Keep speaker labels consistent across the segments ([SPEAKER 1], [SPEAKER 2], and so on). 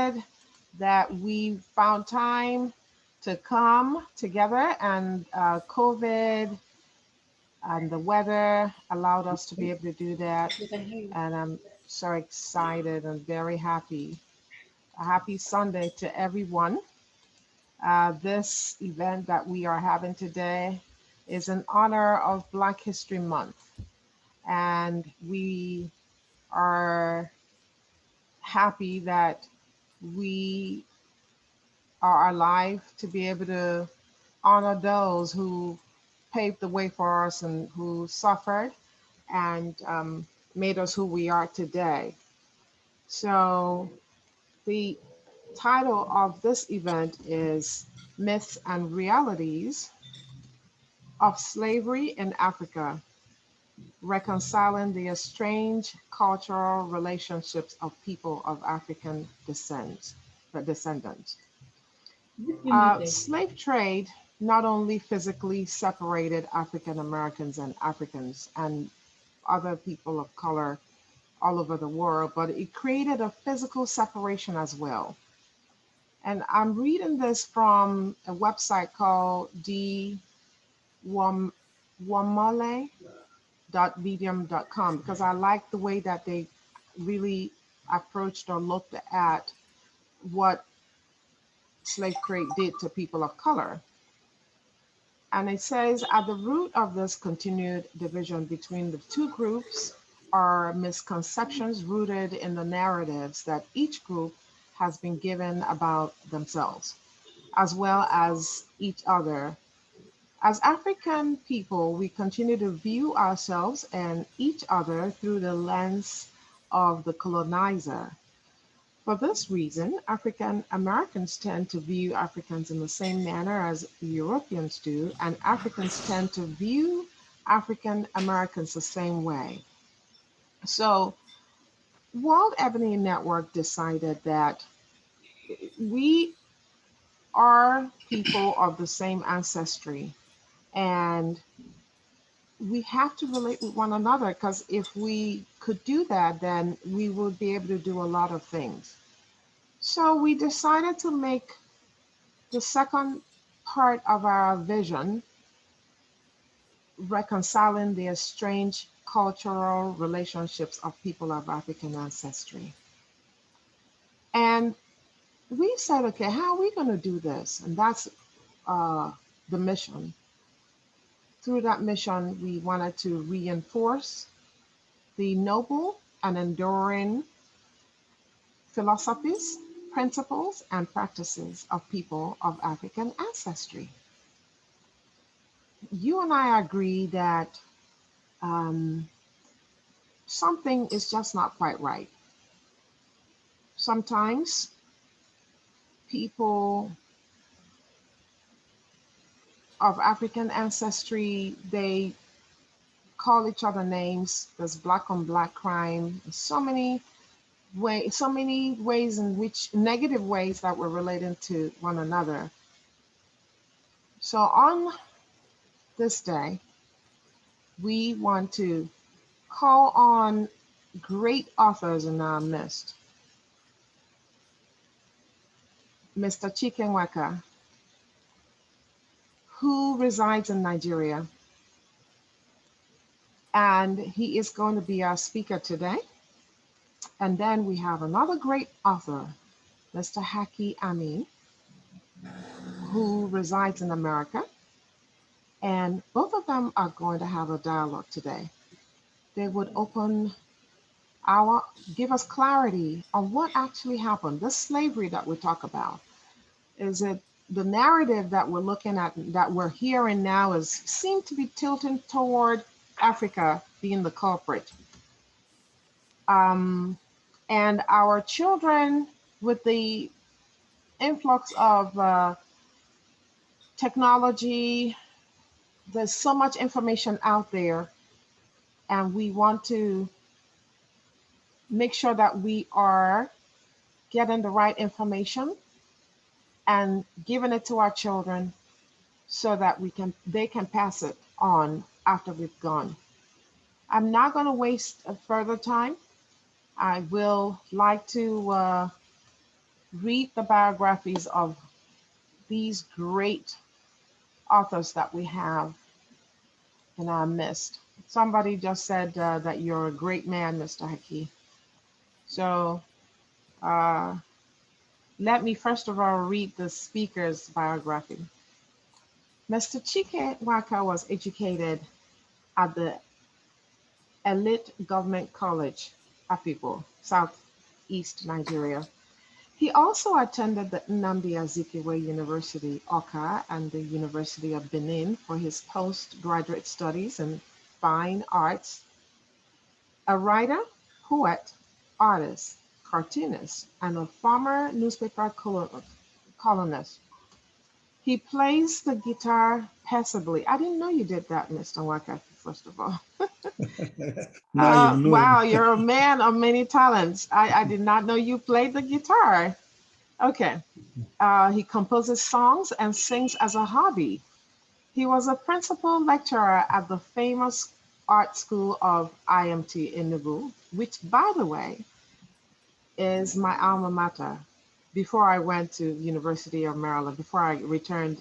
[SPEAKER 1] excited that we found time to come together, and COVID and the weather allowed us to be able to do that.
[SPEAKER 2] We can hear you.
[SPEAKER 1] And I'm so excited and very happy. A happy Sunday to everyone. This event that we are having today is in honor of Black History Month. And we are happy that we are alive to be able to honor those who paved the way for us and who suffered and made us who we are today. So, the title of this event is Myths and Realities of Slavery in Africa, Reconciling the Estranged Cultural Relationships of People of African Descent, Descendants. Slave trade not only physically separated African Americans and Africans and other people of color all over the world, but it created a physical separation as well. And I'm reading this from a website called dwamale.medium.com because I like the way that they really approached or looked at what slave trade did to people of color. And it says at the root of this continued division between the two groups are misconceptions rooted in the narratives that each group has been given about themselves, as well as each other. As African people, we continue to view ourselves and each other through the lens of the colonizer. For this reason, African Americans tend to view Africans in the same manner as Europeans do, and Africans tend to view African Americans the same way. So, World Ebony Network decided that we are people of the same ancestry and we have to relate with one another because if we could do that, then we would be able to do a lot of things. So we decided to make the second part of our vision reconciling the estranged cultural relationships of people of African ancestry. And we said, okay, how are we going to do this? And that's the mission. Through that mission, we wanted to reinforce the noble and enduring philosophies, principles, and practices of people of African ancestry. You and I agree that something is just not quite right. Sometimes people of African ancestry, they call each other names. There's black on black crime. So many ways in which negative ways that we're relating to one another. So on this day, we want to call on great authors in our midst. Mr. Chike Nwaka, who resides in Nigeria, and he is going to be our speaker today. And then we have another great author, Mr. Haki Ammi, who resides in America. And both of them are going to have a dialogue today. They would give us clarity on what actually happened. This slavery that we talk about, is it the narrative that we're looking at, that we're hearing now seem to be tilting toward Africa being the culprit. And our children, with the influx of technology, there's so much information out there, and we want to make sure that we are getting the right information and giving it to our children so that they can pass it on after we've gone. I'm not going to waste further time. I will like to read the biographies of these great authors that we have in our midst. Somebody just said that you're a great man, Mr. Haki. So uh, let me first of all read the speaker's biography. Mr. Chike Nwaka was educated at the Elite Government College, Afikpo, Southeast Nigeria. He also attended the Nnamdi Azikiwe University, Awka, and the University of Benin for his postgraduate studies in fine arts. A writer, poet, artist, cartoonist, and a former newspaper columnist. He plays the guitar passably. I didn't know you did that, Mr. Waka, first of all.
[SPEAKER 2] Now you know.
[SPEAKER 1] Wow, you're a man of many talents. I did not know you played the guitar. Okay. He composes songs and sings as a hobby. He was a principal lecturer at the famous art school of IMT in Enugu, which, by the way, is my alma mater. Before I went to University of Maryland, before I returned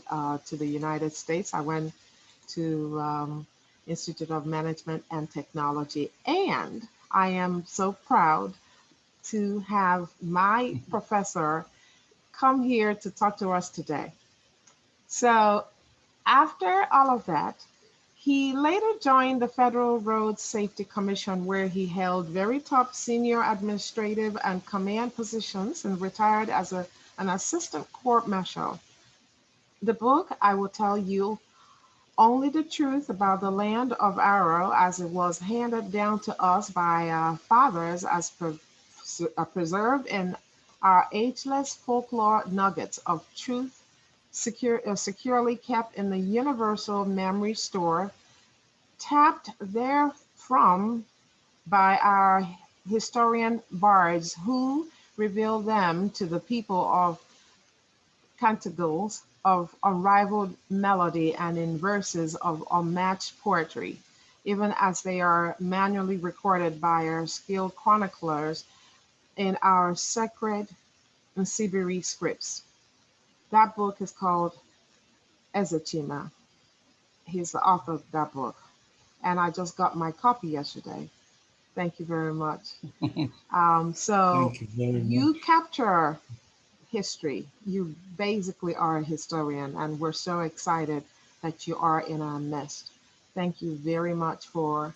[SPEAKER 1] to the United States, I went to Institute of Management and Technology, and I am so proud to have my professor come here to talk to us today. So after all of that, he later joined the Federal Road Safety Commission, where he held very top senior administrative and command positions and retired as an assistant court marshal. The book, I will tell you only the truth about the land of Aro as it was handed down to us by our fathers as preserved in our ageless folklore nuggets of truth securely kept in the universal memory store, tapped therefrom by our historian bards who reveal them to the people of canticles of unrivaled melody and in verses of unmatched poetry, even as they are manually recorded by our skilled chroniclers in our sacred Nsibiri scripts. That book is called Ezechima. He's the author of that book. And I just got my copy yesterday. Thank you very much. So
[SPEAKER 2] Thank you very
[SPEAKER 1] you
[SPEAKER 2] much.
[SPEAKER 1] capture history. You basically are a historian, and we're so excited that you are in our midst. Thank you very much for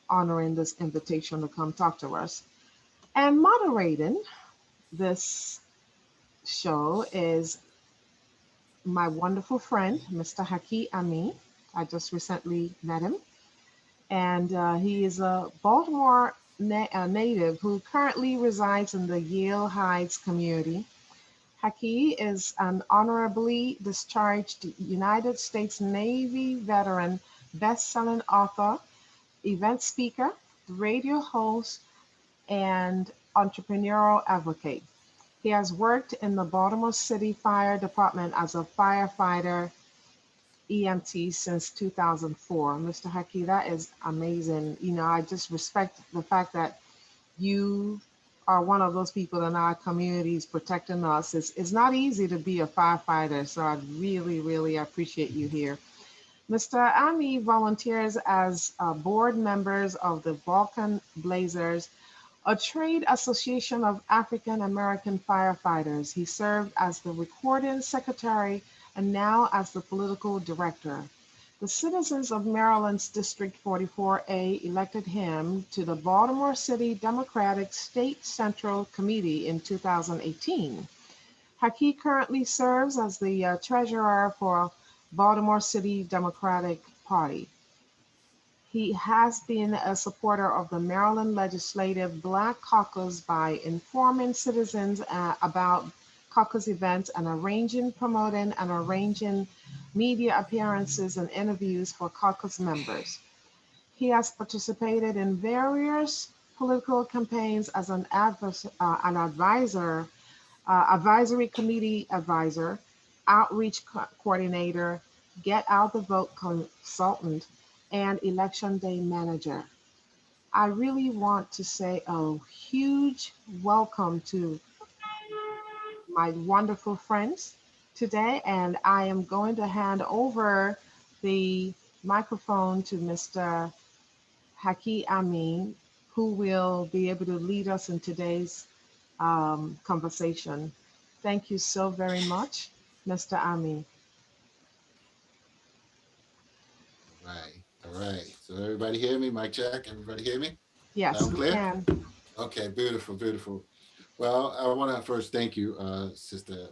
[SPEAKER 1] honoring this invitation to come talk to us. And moderating this show is my wonderful friend, Mr. Haki Ammi. I just recently met him, and he is a Baltimore native who currently resides in the Yale Heights community. Haki is an honorably discharged United States Navy veteran, best-selling author, event speaker, radio host, and entrepreneurial advocate. He has worked in the Baltimore City Fire Department as a firefighter EMT since 2004. Mr. Haki, that is amazing. You know, I just respect the fact that you are one of those people in our communities protecting us. It's not easy to be a firefighter, so I really, really appreciate you here. Mr. Ami volunteers as board members of the Balkan Blazers, a trade association of African American firefighters. He served as the recording secretary and now as the political director. The citizens of Maryland's District 44A elected him to the Baltimore City Democratic State Central Committee in 2018. Haki currently serves as the treasurer for Baltimore City Democratic Party. He has been a supporter of the Maryland Legislative Black Caucus by informing citizens about caucus events and promoting, and arranging media appearances and interviews for caucus members. He has participated in various political campaigns as an advisor, advisory committee advisor, outreach coordinator, get out the vote consultant, and election day manager. I really want to say a huge welcome to my wonderful friends today, and I am going to hand over the microphone to Mr. Haki Ammi, who will be able to lead us in today's conversation. Thank you so very much, Mr. Ammi.
[SPEAKER 3] All right. So everybody hear me? Mic check. Everybody hear me? Loud
[SPEAKER 1] Yes,
[SPEAKER 3] and
[SPEAKER 1] we
[SPEAKER 3] clear?
[SPEAKER 1] can.
[SPEAKER 3] Okay, beautiful, beautiful. Well, I want to first thank you, Sister,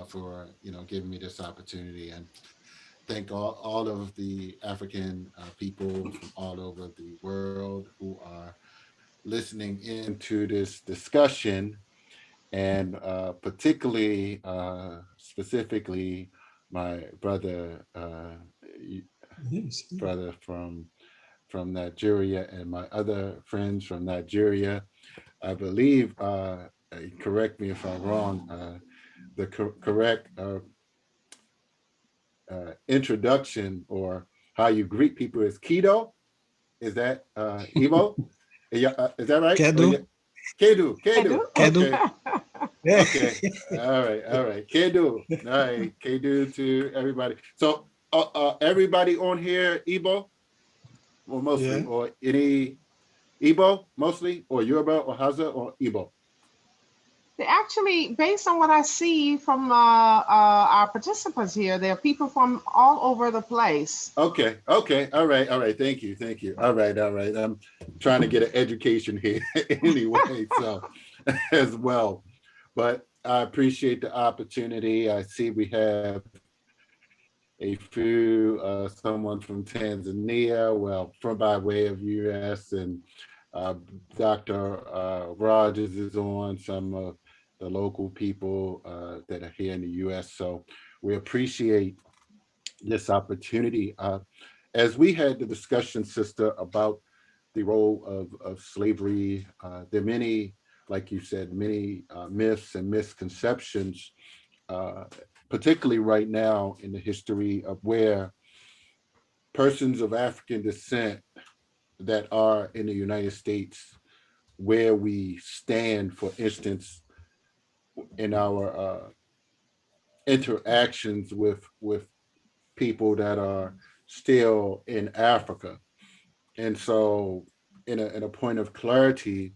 [SPEAKER 3] for giving me this opportunity, and thank all of the African people from all over the world who are listening into this discussion, and particularly, specifically, my brother,
[SPEAKER 2] Yes.
[SPEAKER 3] brother from Nigeria, and my other friends from Nigeria. I believe, correct me if I'm wrong, the correct introduction or how you greet people is Kido. Is that Emo? Is that right? Oh,
[SPEAKER 2] Kedu.
[SPEAKER 3] yeah. Kedu,
[SPEAKER 1] I do.
[SPEAKER 3] Kedu.
[SPEAKER 2] Kedu.
[SPEAKER 3] Okay,
[SPEAKER 2] Yeah.
[SPEAKER 3] okay. All right. Kedu. All right, Kedu to everybody. So, everybody on here, Igbo, or mostly,
[SPEAKER 2] Yeah.
[SPEAKER 3] or any Igbo, mostly, or Yoruba, or Hausa, or Igbo.
[SPEAKER 1] They actually, based on what I see from our participants here, there are people from all over the place.
[SPEAKER 3] Okay. All right. Thank you. All right. I'm trying to get an education here anyway, so as well. But I appreciate the opportunity. I see we have a few, someone from Tanzania, well, from by way of US, and Dr. Rogers is on, some of the local people that are here in the US. So we appreciate this opportunity. As we had the discussion, Sister, about the role of slavery, there are many, like you said, many myths and misconceptions, uh, particularly right now in the history of where persons of African descent that are in the United States, where we stand, for instance, in our interactions with people that are still in Africa. And so, in a point of clarity,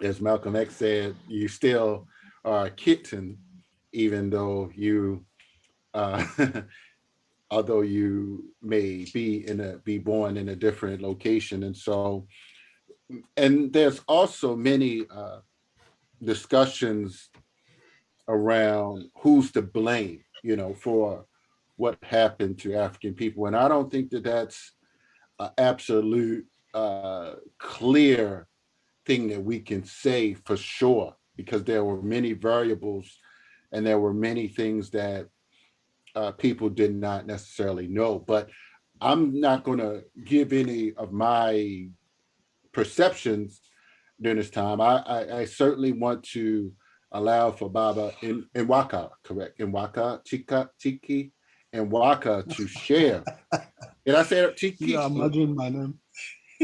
[SPEAKER 3] as Malcolm X said, you still are a kitten, even though you, uh, although you may be born in a different location. And so, and there's also many discussions around who's to blame, for what happened to African people. And I don't think that that's an absolute clear thing that we can say for sure, because there were many variables and there were many things that people did not necessarily know. But I'm not going to give any of my perceptions during this time. I certainly want to allow for Baba in Waka, correct? In Waka, Chiki, and Waka to share. Did I say it?
[SPEAKER 2] You
[SPEAKER 3] Chiki?
[SPEAKER 2] are murdering my name.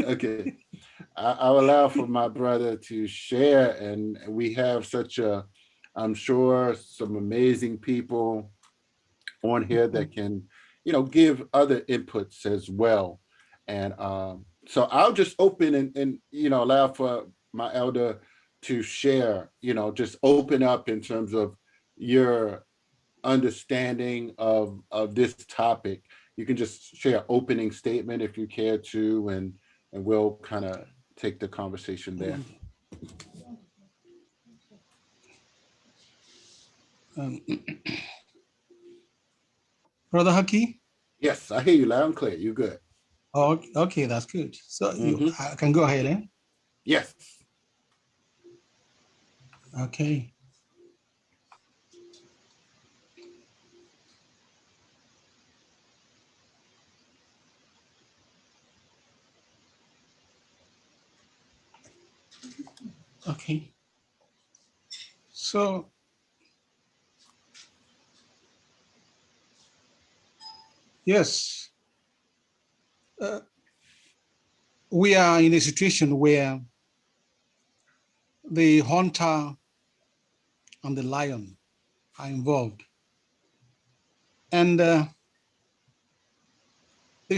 [SPEAKER 3] Okay. I'll allow for my brother to share. And we have I'm sure, some amazing people on here that can, give other inputs as well. And so I'll just open and allow for my elder to share, just open up in terms of your understanding of this topic. You can just share an opening statement if you care to, and we'll kind of take the conversation there.
[SPEAKER 2] Um, Brother Haki?
[SPEAKER 3] Yes, I hear you loud and clear. You good?
[SPEAKER 2] Oh, okay, that's good. So I can go ahead, eh?
[SPEAKER 3] Yes.
[SPEAKER 2] Okay. Okay. So yes, we are in a situation where the hunter and the lion are involved. And the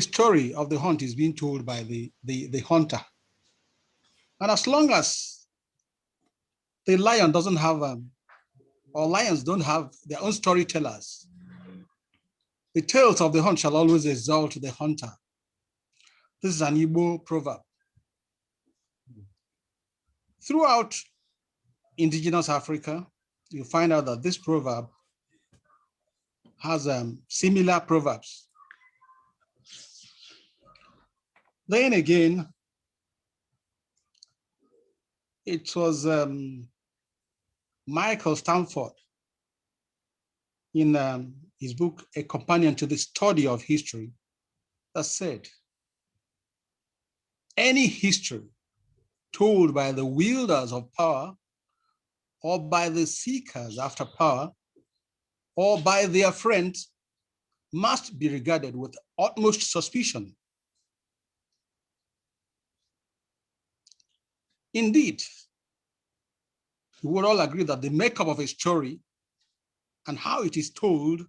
[SPEAKER 2] story of the hunt is being told by the hunter. And as long as the lion doesn't have, or lions don't have their own storytellers, the tales of the hunt shall always exalt the hunter. This is an Igbo proverb. Throughout indigenous Africa, you find out that this proverb has similar proverbs. Then again, it was Michael Stanford in his book, A Companion to the Study of History, that said, any history told by the wielders of power or by the seekers after power or by their friends must be regarded with utmost suspicion. Indeed, we would all agree that the makeup of a story and how it is told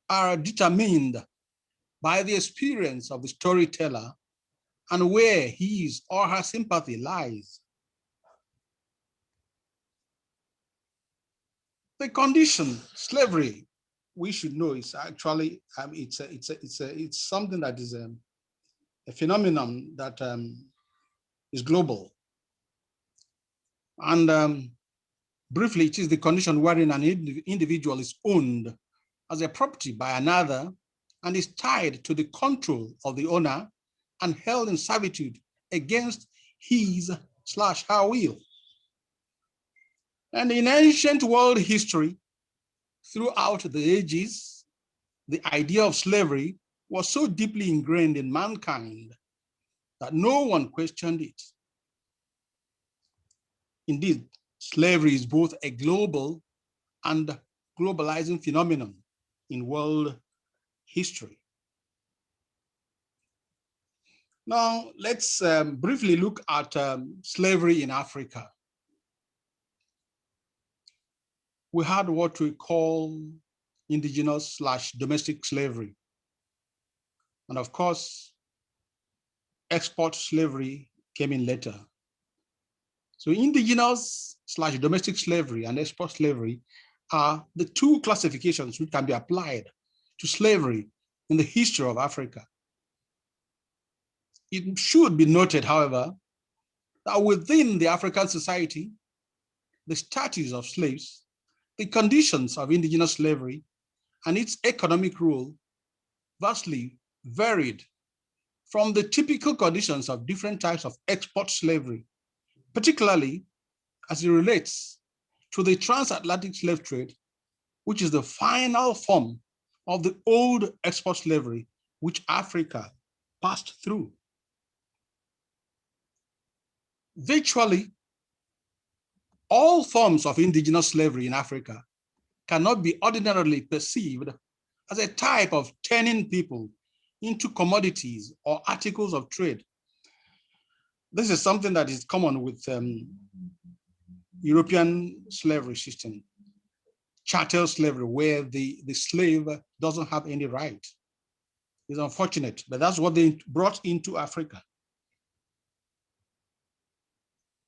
[SPEAKER 2] are determined by the experience of the storyteller and where his or her sympathy lies. The condition, slavery, we should know is actually it's something that is a phenomenon that is global. And briefly, it is the condition wherein an individual is owned as a property by another and is tied to the control of the owner and held in servitude against his/her will. And in ancient world history, throughout the ages, the idea of slavery was so deeply ingrained in mankind that no one questioned it. Indeed, slavery is both a global and globalizing phenomenon in world history. Now, let's briefly look at slavery in Africa. We had what we call indigenous/domestic slavery. And of course, export slavery came in later. So indigenous/domestic slavery and export slavery are the two classifications which can be applied to slavery in the history of Africa. It should be noted, however, that within the African society, the status of slaves, the conditions of indigenous slavery, and its economic role vastly varied from the typical conditions of different types of export slavery, particularly as it relates to the transatlantic slave trade, which is the final form of the old export slavery which Africa passed through. Virtually all forms of indigenous slavery in Africa cannot be ordinarily perceived as a type of turning people into commodities or articles of trade. This is something that is common with European slavery system, chattel slavery, where the slave doesn't have any right. It's unfortunate, but that's what they brought into Africa.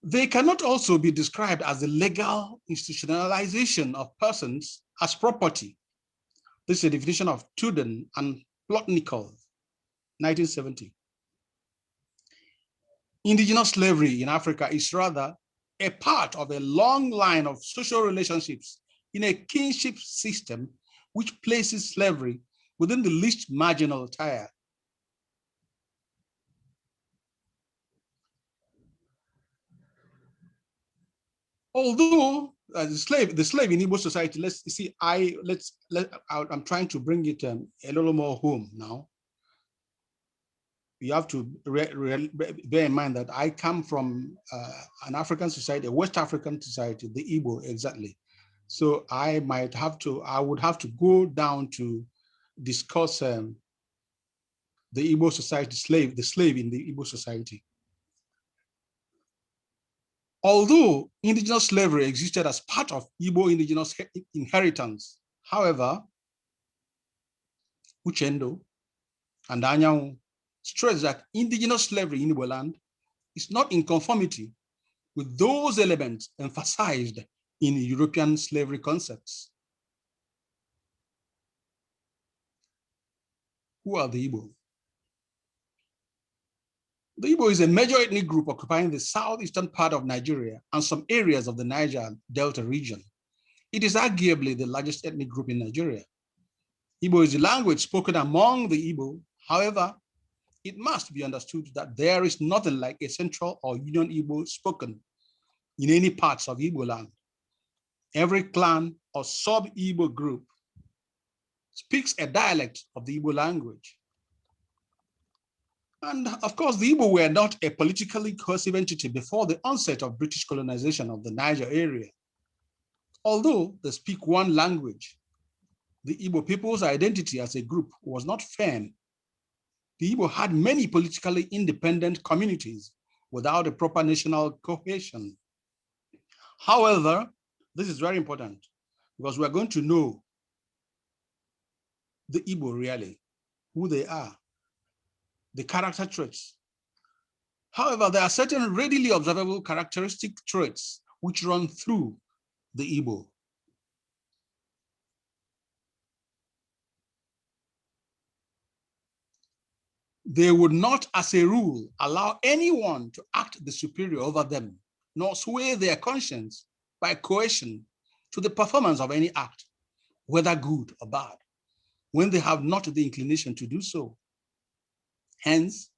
[SPEAKER 2] They cannot also be described as the legal institutionalization of persons as property. This is a definition of Tuden and Plotnikov, 1970. Indigenous slavery in Africa is rather a part of a long line of social relationships in a kinship system which places slavery within the least marginal tier. Although the slave in Igbo society, I'm trying to bring it a little more home now. You have to bear in mind that I come from an African society, a West African society, the Igbo exactly. So I would have to go down to discuss the Igbo society, the slave in the Igbo society. Although indigenous slavery existed as part of Igbo indigenous inheritance, however, Uchendo and Anyanwu stress that indigenous slavery in Igbo land is not in conformity with those elements emphasized in European slavery concepts. Who are the Igbo? The Igbo is a major ethnic group occupying the southeastern part of Nigeria and some areas of the Niger Delta region. It is arguably the largest ethnic group in Nigeria. Igbo is the language spoken among the Igbo. However, it must be understood that there is nothing like a central or union Igbo spoken in any parts of Igbo land. Every clan or sub-Igbo group speaks a dialect of the Igbo language. And of course, the Igbo were not a politically cohesive entity before the onset of British colonization of the Niger area. Although they speak one language, the Igbo people's identity as a group was not firm. The Igbo had many politically independent communities without a proper national cohesion. However, this is very important because we're going to know the Igbo really, who they are, the character traits. However, there are certain readily observable characteristic traits which run through the Igbo. They would not, as a rule, allow anyone to act the superior over them, nor sway their conscience by coercion to the performance of any act, whether good or bad, when they have not the inclination to do so. Hence,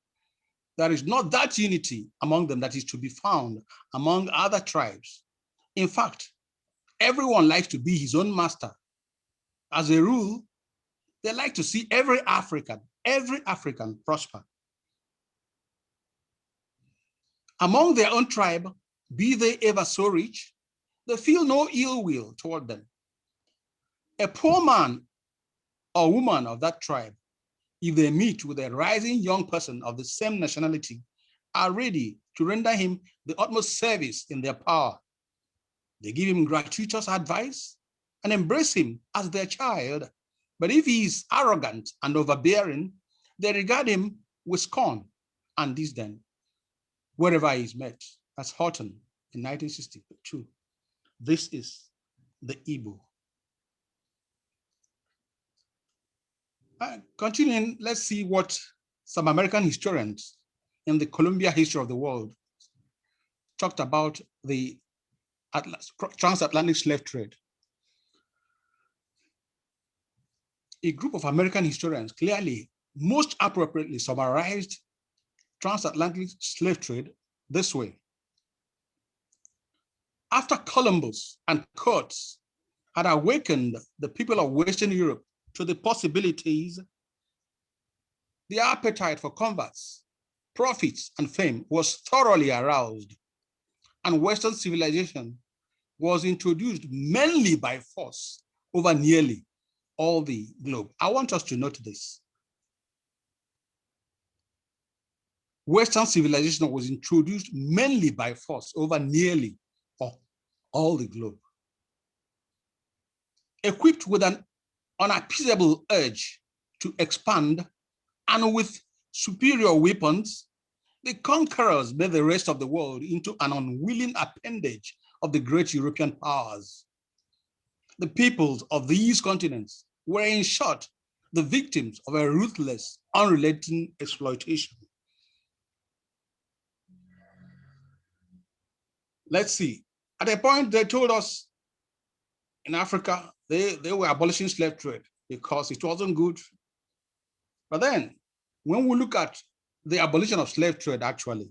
[SPEAKER 2] there is not that unity among them that is to be found among other tribes. In fact, everyone likes to be his own master. As a rule, they like to see every African prosper. Among their own tribe, be they ever so rich, they feel no ill will toward them. A poor man or woman of that tribe, if they meet with a rising young person of the same nationality, are ready to render him the utmost service in their power. They give him gratuitous advice and embrace him as their child. But if he is arrogant and overbearing, they regard him with scorn and disdain wherever he is met. That's Horton in 1962. This is the Igbo. Continuing, let's see what some American historians in the Columbia history of the world talked about the transatlantic slave trade. A group of American historians clearly, most appropriately summarized transatlantic slave trade this way. After Columbus and Coates had awakened the people of Western Europe to the possibilities, the appetite for commerce, profits, and fame was thoroughly aroused, and Western civilization was introduced mainly by force over nearly all the globe. I want us to note this. Western civilization was introduced mainly by force over nearly all the globe. Equipped with an unappeasable urge to expand and with superior weapons, the conquerors made the rest of the world into an unwilling appendage of the great European powers. The peoples of these continents were, in short, the victims of a ruthless, unrelenting exploitation. Let's see. At a point, they told us in Africa, they were abolishing slave trade because it wasn't good. But then, when we look at the abolition of slave trade, actually,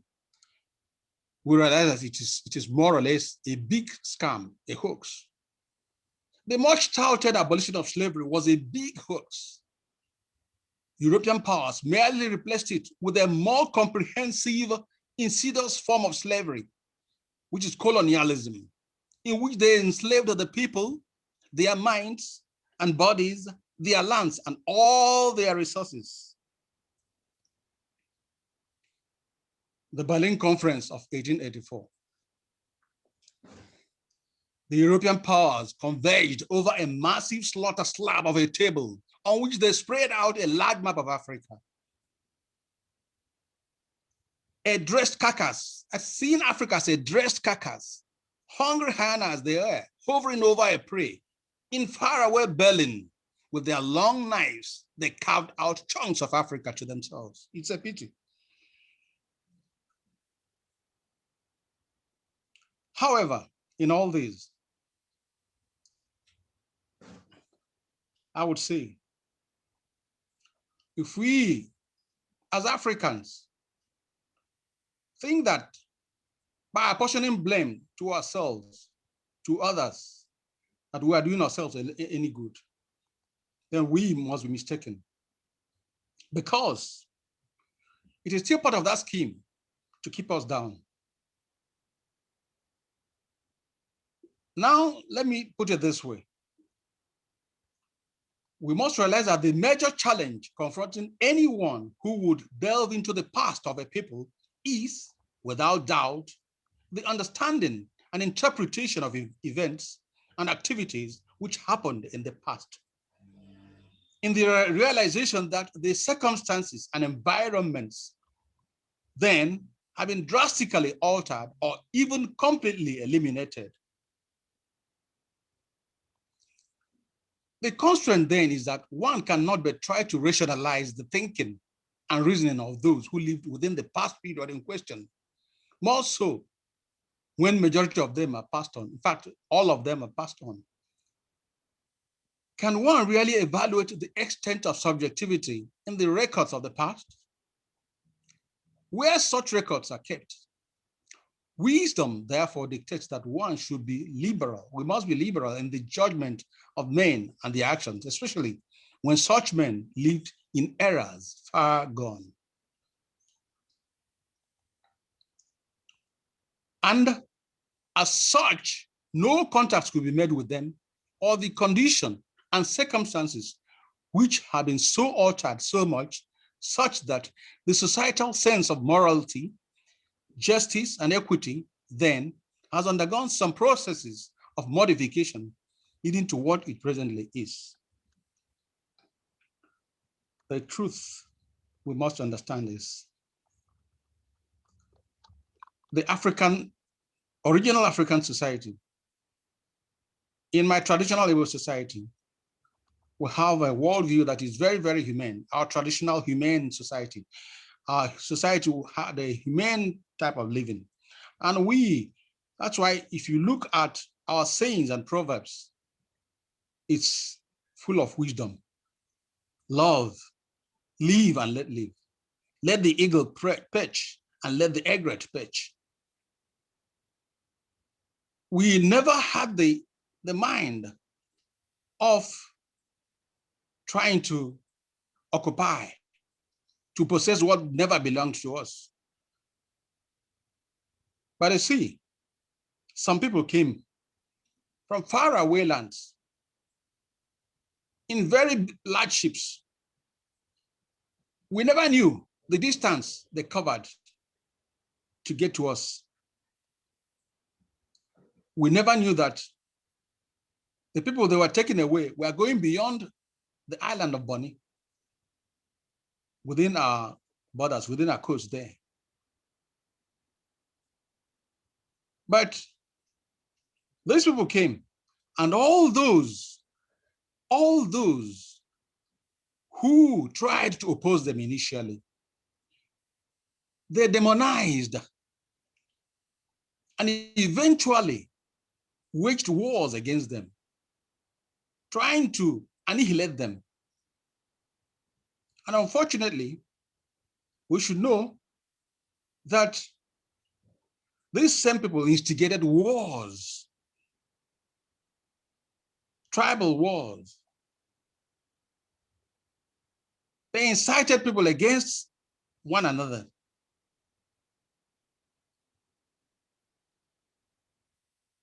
[SPEAKER 2] we realize that it is more or less a big scam, a hoax. The much touted abolition of slavery was a big hoax. European powers merely replaced it with a more comprehensive, insidious form of slavery, which is colonialism, in which they enslaved the people, their minds and bodies, their lands, and all their resources. The Berlin Conference of 1884 the European powers converged over a massive slaughter slab of a table on which they spread out a large map of Africa. A dressed carcass, I've seen Africa as a dressed carcass, hungry hyenas they are, hovering over a prey. In faraway Berlin, with their long knives, they carved out chunks of Africa to themselves. It's a pity. However, in all this, I would say, if we, as Africans, think that by apportioning blame to ourselves, to others, that we are doing ourselves any good, then we must be mistaken. Because it is still part of that scheme to keep us down. Now, let me put it this way. We must realize that the major challenge confronting anyone who would delve into the past of a people is, without doubt, the understanding and interpretation of events and activities which happened in the past. In the realization that the circumstances and environments then have been drastically altered or even completely eliminated. The constraint then is that one cannot but try to rationalize the thinking and reasoning of those who lived within the past period in question, more so when majority of them are passed on. In fact, all of them are passed on. Can one really evaluate the extent of subjectivity in the records of the past? Where such records are kept, wisdom therefore dictates that one should be liberal. We must be liberal in the judgment of men and their actions, especially when such men lived in eras far gone. And as such, no contact could be made with them, or the condition and circumstances which have been so altered so much, such that the societal sense of morality, justice, and equity then has undergone some processes of modification leading to what it presently is. The truth we must understand is the original African society. In my traditional Igbo society, we have a worldview that is very, very humane, our traditional humane society. Our society had a humane type of living. And that's why if you look at our sayings and proverbs, it's full of wisdom. Love, live and let live. Let the eagle perch and let the egret perch. We never had the mind of trying to occupy, to possess what never belonged to us. But you see, some people came from far away lands in very large ships. We never knew the distance they covered to get to us. We never knew that the people they were taking away were going beyond the island of Bonny, within our borders, within our coast there. But these people came, and all those who tried to oppose them initially, they demonized and eventually waged wars against them, trying to annihilate them. And unfortunately, we should know that these same people instigated wars, tribal wars. They incited people against one another.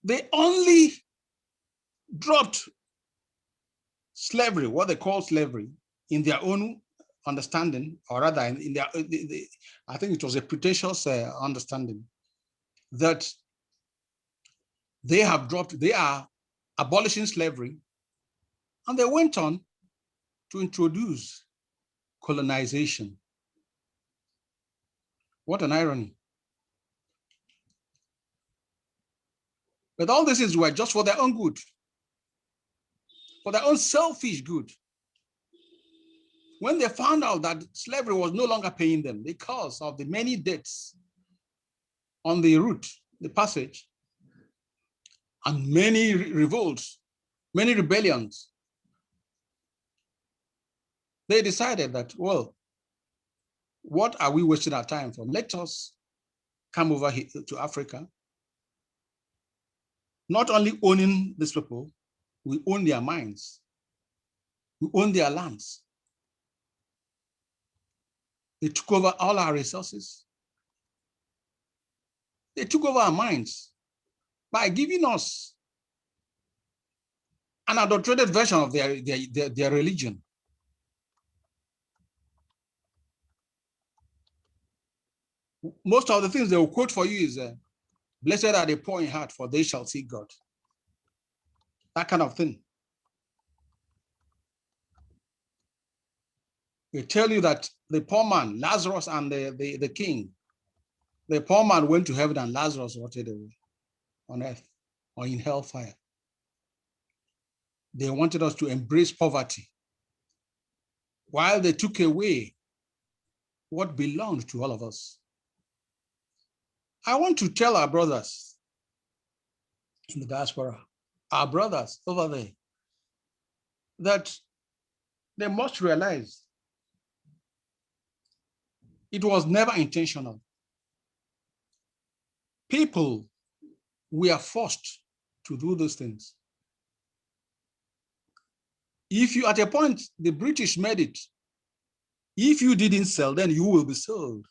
[SPEAKER 2] They only dropped slavery, what they call slavery, in their own understanding, or rather in their, I think it was a pretentious understanding, that They are abolishing slavery, and they went on to introduce colonization. What an irony. But all these things were just for their own good, for their own selfish good. When they found out that slavery was no longer paying them because of the many debts on the route, the passage, and many revolts, many rebellions, they decided that, well, what are we wasting our time for? Let us come over here to Africa, not only owning these people, we own their minds, we own their lands. They took over all our resources. They took over our minds by giving us an adulterated version of their religion. Most of the things they will quote for you is, blessed are the poor in heart, for they shall see God. That kind of thing. They tell you that the poor man, Lazarus, and the king, the poor man went to heaven and Lazarus rotted away on earth or in hellfire. They wanted us to embrace poverty while they took away what belonged to all of us. I want to tell our brothers in the diaspora, our brothers over there, that they must realize it was never intentional. People were forced to do those things. If you, at a point, the British made it, if you didn't sell, then you will be sold.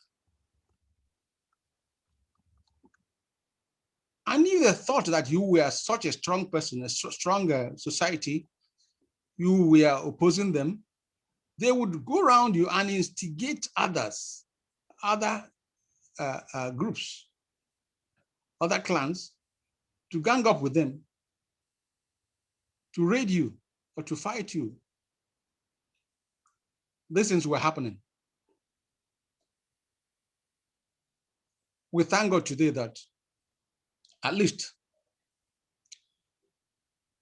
[SPEAKER 2] And if they thought that you were such a strong person, a stronger society, you were opposing them, they would go around you and instigate others, other groups, other clans, to gang up with them, to raid you or to fight you. These things were happening. We thank God today that at least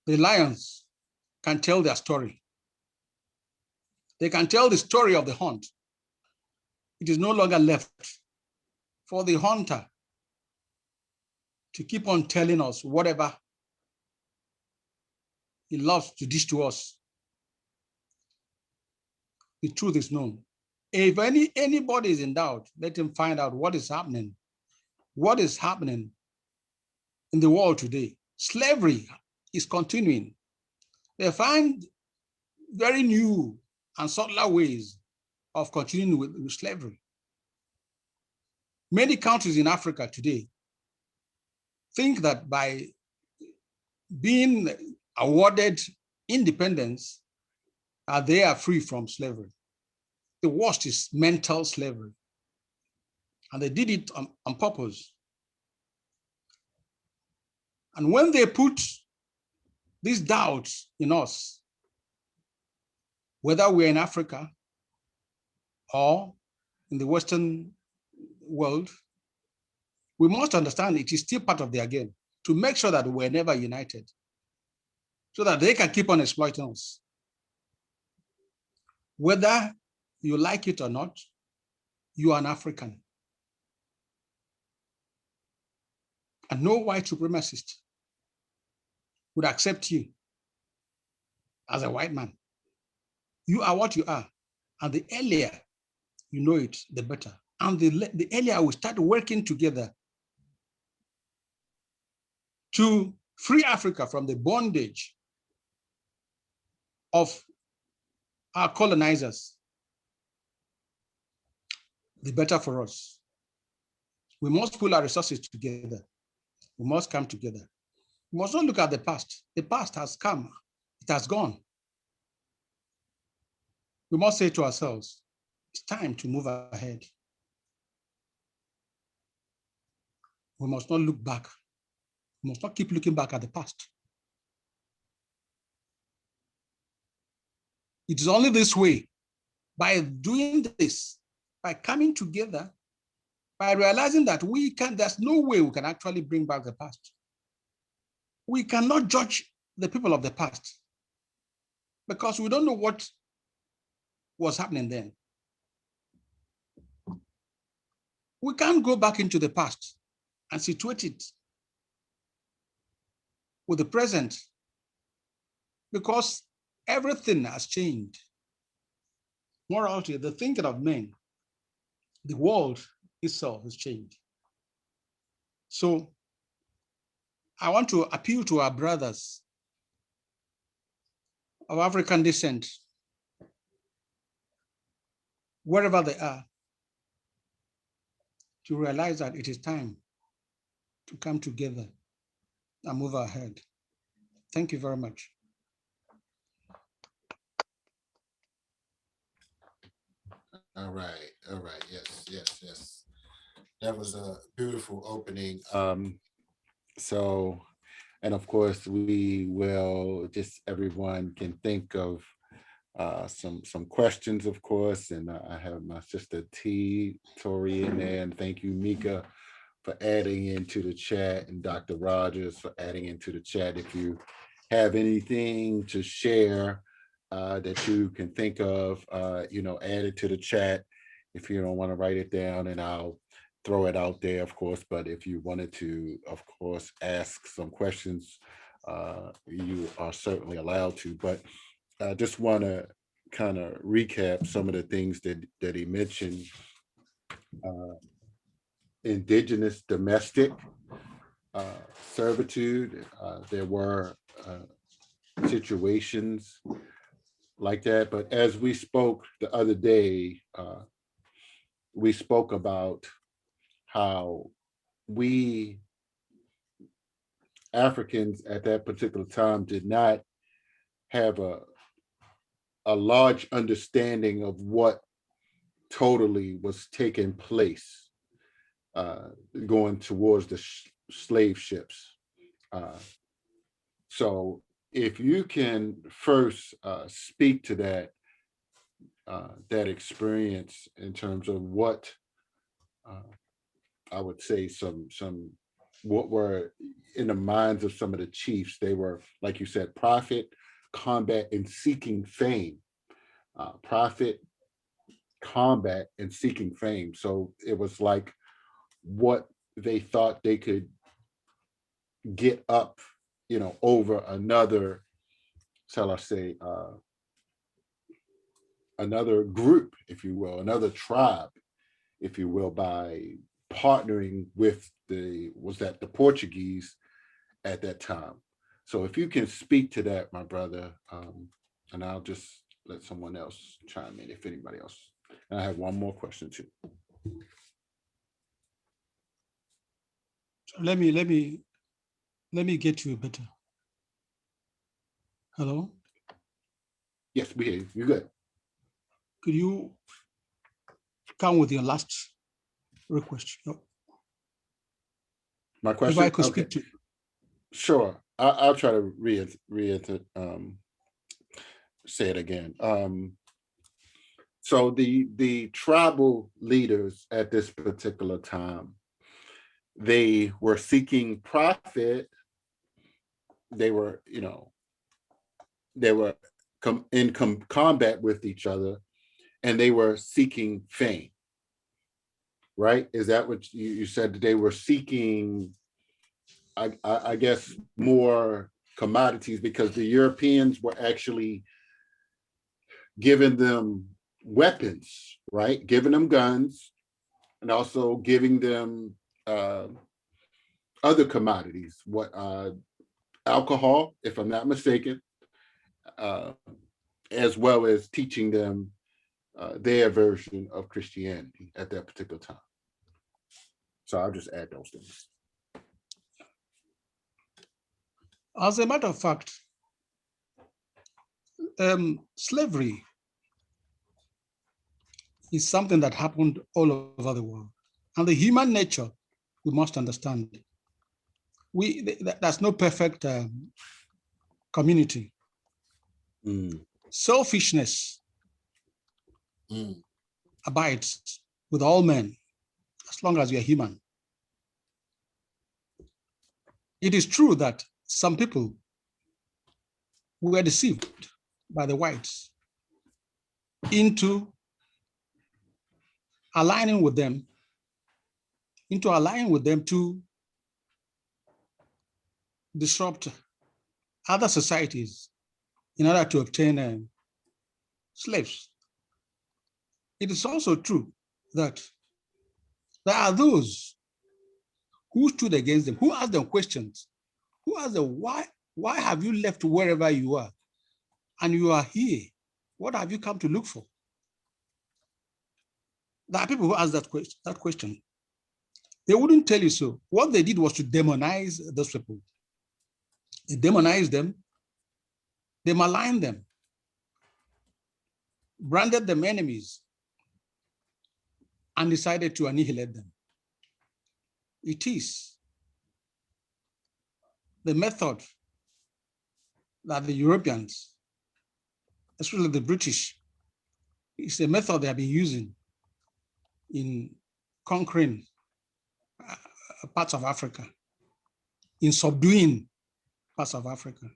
[SPEAKER 2] the lions can tell their story. They can tell the story of the hunt. It is no longer left for the hunter to keep on telling us whatever he loves to dish to us. The truth is known. If anybody is in doubt, let him find out what is happening. What is happening in the world today? Slavery is continuing. They find very new and subtler ways of continuing with slavery. Many countries in Africa today think that by being awarded independence, they are free from slavery. The worst is mental slavery. And they did it on purpose. And when they put these doubts in us, whether we're in Africa or in the Western world, we must understand it is still part of their game to make sure that we're never united, so that they can keep on exploiting us. Whether you like it or not, you are an African. And no white supremacist would accept you as a white man. You are what you are. And the earlier you know it, the better. And the earlier we start working together to free Africa from the bondage of our colonizers, the better for us. We must pull our resources together. We must come together. We must not look at the past. The past has come. It has gone. We must say to ourselves, it's time to move ahead. We must not look back. We must not keep looking back at the past. It is only this way, by doing this, by coming together, by realizing that there's no way we can actually bring back the past. We cannot judge the people of the past because we don't know what was happening then. We can't go back into the past and situate it with the present because everything has changed. Morality, the thinking of men, the world itself has changed. So I want to appeal to our brothers of African descent, wherever they are, to realize that it is time to come together and move ahead. Thank you very much.
[SPEAKER 3] All right, yes. That was a beautiful opening. So, and of course, we will just, everyone can think of some questions, of course, and I have my sister Tori in there, and thank you, Mika, for adding into the chat, and Dr. Rogers for adding into the chat. If you have anything to share that you can think of, add it to the chat. If you don't want to write it down, and I'll throw it out there, of course. But if you wanted to, of course, ask some questions, you are certainly allowed to. But I just want to kind of recap some of the things that he mentioned. Indigenous domestic servitude. There were situations like that. But as we spoke the other day, we spoke about how we Africans at that particular time did not have a large understanding of what totally was taking place going towards the slave ships. So if you can first speak to that experience in terms of what I would say some what were in the minds of some of the chiefs. They were, like you said, profit, combat, and seeking fame. Profit, combat, and seeking fame. So it was like what they thought they could get up, over another, shall I say, another group, if you will, another tribe, if you will, by partnering with the Portuguese at that time. So if you can speak to that, my brother, and I'll just let someone else chime in if anybody else. And I have one more question too.
[SPEAKER 2] Let me get you better. Hello?
[SPEAKER 3] Yes, we hear you. You're good.
[SPEAKER 2] Could you come with your last request?
[SPEAKER 3] My question?
[SPEAKER 2] If I could
[SPEAKER 3] Okay.
[SPEAKER 2] speak to you.
[SPEAKER 3] Sure. I'll try to say it again. So the tribal leaders at this particular time, they were seeking profit. They were, in combat with each other, and they were seeking fame. Right? Is that what you said? They were seeking, I guess, more commodities, because the Europeans were actually giving them weapons, right? Giving them guns, and also giving them other commodities, alcohol, if I'm not mistaken, as well as teaching them their version of Christianity at that particular time. So I'll just add those things.
[SPEAKER 2] As a matter of fact, slavery is something that happened all over the world. And the human nature, we must understand. there's no perfect community. Selfishness abides with all men as long as you're human. It is true that some people were deceived by the whites into aligning with them to disrupt other societies in order to obtain slaves. It is also true that there are those who stood against them, who asked them questions, who asked them, why have you left wherever you are and you are here? What have you come to look for? There are people who ask that question. They wouldn't tell you so. What they did was to demonize those people. They demonized them, they maligned them, branded them enemies, and decided to annihilate them. It is the method that the Europeans, especially the British, it's a method they have been using in conquering parts of Africa, in subduing parts of Africa.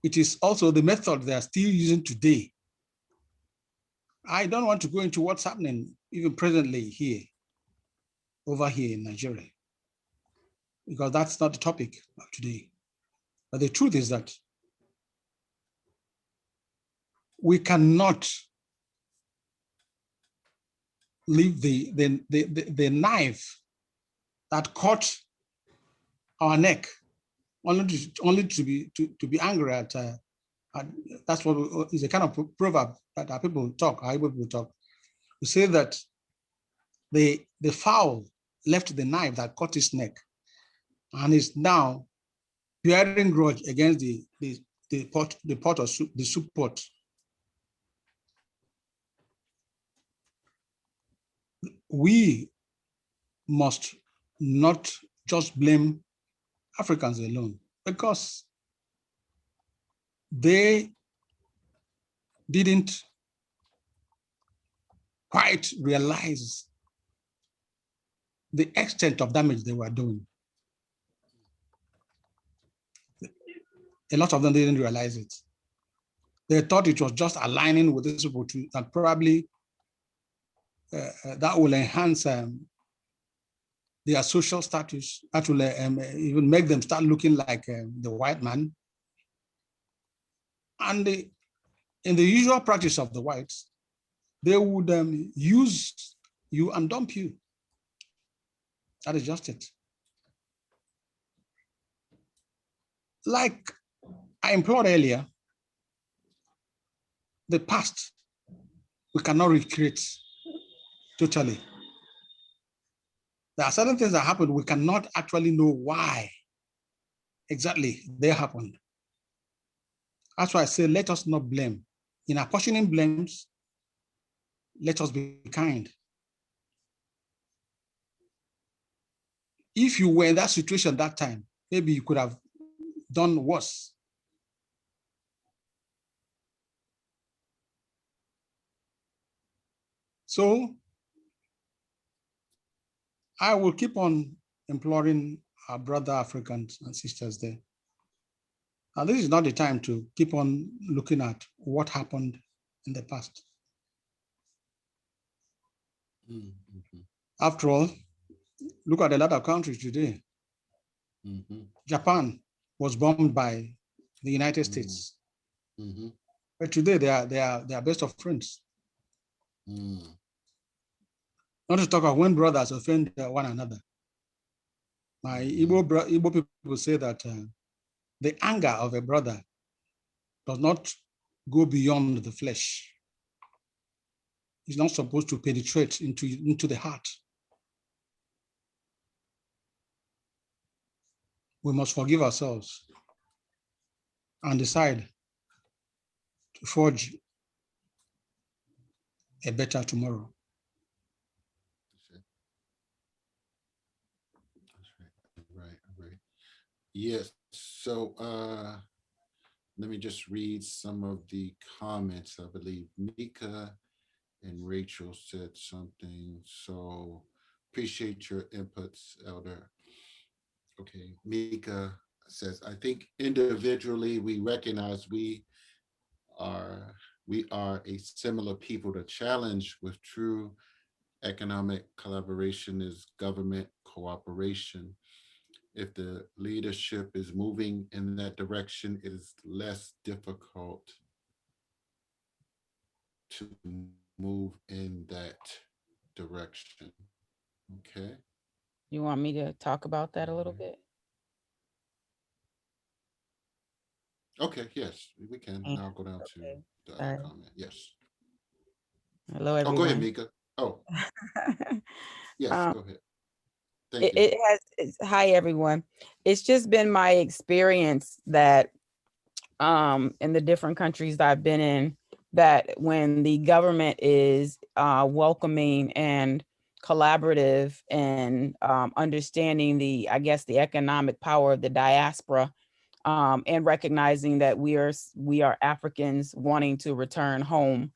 [SPEAKER 2] It is also the method they are still using today. I don't want to go into what's happening even presently here, over here in Nigeria, because that's not the topic of today. But the truth is that we cannot leave the knife that cut our neck only to be angry at. That's what is a kind of proverb that our people talk. Our people talk. We say that the fowl left the knife that cut his neck, and is now bearing grudge against the soup pot. We must not just blame Africans alone, because they didn't quite realize the extent of damage they were doing. A lot of them didn't realize it. They thought it was just aligning with these people and probably that will enhance their social status. That will even make them start looking like the white man. And in the usual practice of the whites, they would use you and dump you. That is just it. Like I implored earlier, the past we cannot recreate totally. There are certain things that happened, we cannot actually know why exactly they happened. That's why I say, let us not blame. In apportioning blames, let us be kind. If you were in that situation that time, maybe you could have done worse. So I will keep on imploring our brother Africans and sisters there. Now, this is not the time to keep on looking at what happened in the past. After all, look at a lot of countries today. Japan was bombed by the United States. But today they are best of friends. Not to talk of when brothers offend one another. My Igbo people say that the anger of a brother does not go beyond the flesh. It's not supposed to penetrate into the heart. We must forgive ourselves and decide to forge a better tomorrow.
[SPEAKER 3] Yes. So let me just read some of the comments. I believe Mika and Rachel said something. So appreciate your inputs, Elder. Okay. Mika says, I think individually we recognize are we are a similar people. The challenge with true economic collaboration is government cooperation. If the leadership is moving in that direction, it is less difficult to move in that direction. Okay.
[SPEAKER 4] You want me to talk about that a
[SPEAKER 3] All
[SPEAKER 4] little
[SPEAKER 3] right.
[SPEAKER 4] bit?
[SPEAKER 3] Okay. Yes, we can. And
[SPEAKER 4] Yeah.
[SPEAKER 3] I'll go down to
[SPEAKER 4] Okay.
[SPEAKER 3] the other
[SPEAKER 4] Sorry.
[SPEAKER 3] comment. Yes.
[SPEAKER 4] Hello,
[SPEAKER 3] Oh, go ahead,
[SPEAKER 4] everyone.
[SPEAKER 3] Mika. Oh, yes,
[SPEAKER 4] um,
[SPEAKER 3] go ahead. Thank
[SPEAKER 4] it,
[SPEAKER 3] you.
[SPEAKER 4] it has. Hi, everyone. It's just been my experience that in the different countries that I've been in, that when the government is welcoming and collaborative and understanding the, I guess, the economic power of the diaspora, and recognizing that we are Africans wanting to return home,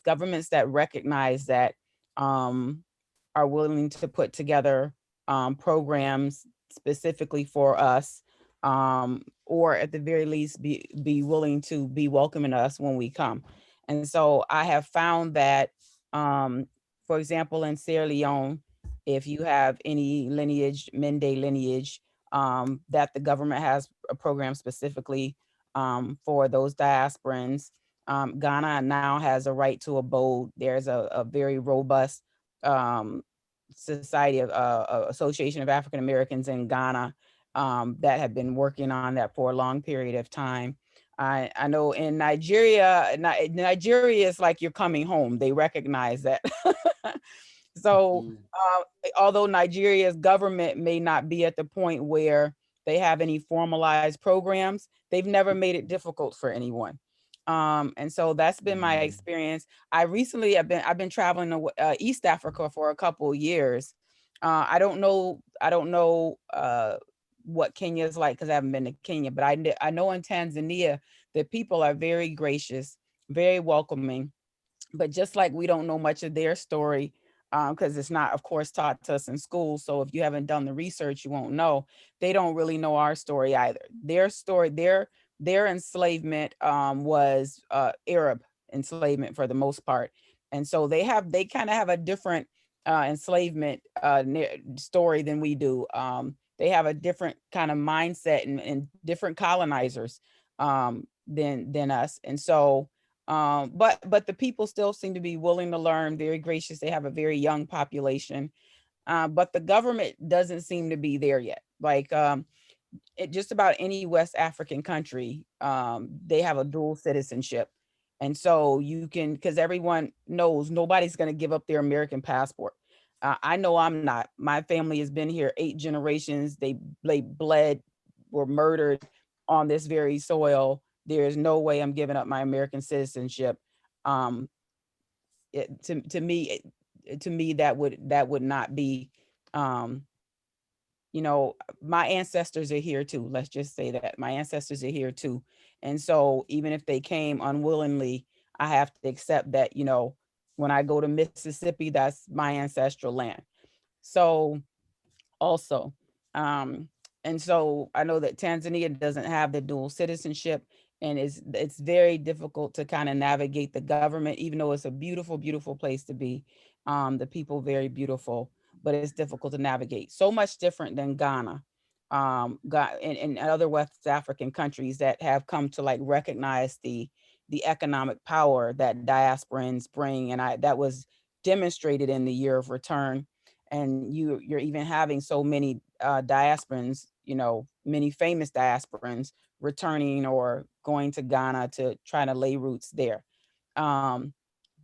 [SPEAKER 4] governments that recognize that um, are willing to put together programs specifically for us, or at the very least be willing to be welcoming us when we come. And so I have found that, for example, in Sierra Leone, if you have any lineage, Mende lineage, that the government has a program specifically for those diasporans. Ghana now has a right to abode. There's a very robust um, society of Association of African Americans in Ghana that have been working on that for a long period of time. I know in Nigeria, Nigeria is like you're coming home. They recognize that. So
[SPEAKER 3] Mhm.
[SPEAKER 4] although Nigeria's government may not be at the point where they have any formalized programs, they've never made it difficult for anyone. And so that's been my
[SPEAKER 3] Mhm.
[SPEAKER 4] experience. I've been traveling to East Africa for a couple of years. I don't know what Kenya is like because I haven't been to Kenya, but I know in Tanzania the people are very gracious, very welcoming. But just like we don't know much of their story, because it's not, of course, taught to us in school. So if you haven't done the research, you won't know. They don't really know our story either. Their story, their enslavement was Arab enslavement for the most part, and so they kind of have a different enslavement story than we do. They have a different kind of mindset and different colonizers than us, and so but the people still seem to be willing to learn, very gracious. They have a very young population, but the government doesn't seem to be there yet. Like just about any West African country, they have a dual citizenship. And so you can, because everyone knows nobody's going to give up their American passport. I know I'm not. My family has been here 8 generations. They bled, were murdered on this very soil. There is no way I'm giving up my American citizenship. Um, to me, that would not be, um, my ancestors are here too. Let's just say that my ancestors are here too. And so even if they came unwillingly, I have to accept that, when I go to Mississippi, that's my ancestral land. So also, um, and so I know that Tanzania doesn't have the dual citizenship, and it's very difficult to kind of navigate the government, even though it's a beautiful, beautiful place to be. The people very beautiful, but it's difficult to navigate. So much different than Ghana, and other West African countries that have come to like recognize the economic power that diasporans bring, and that was demonstrated in the year of return. And you're even having so many diasporans, many famous diasporans returning or going to Ghana to try to lay roots there. Um,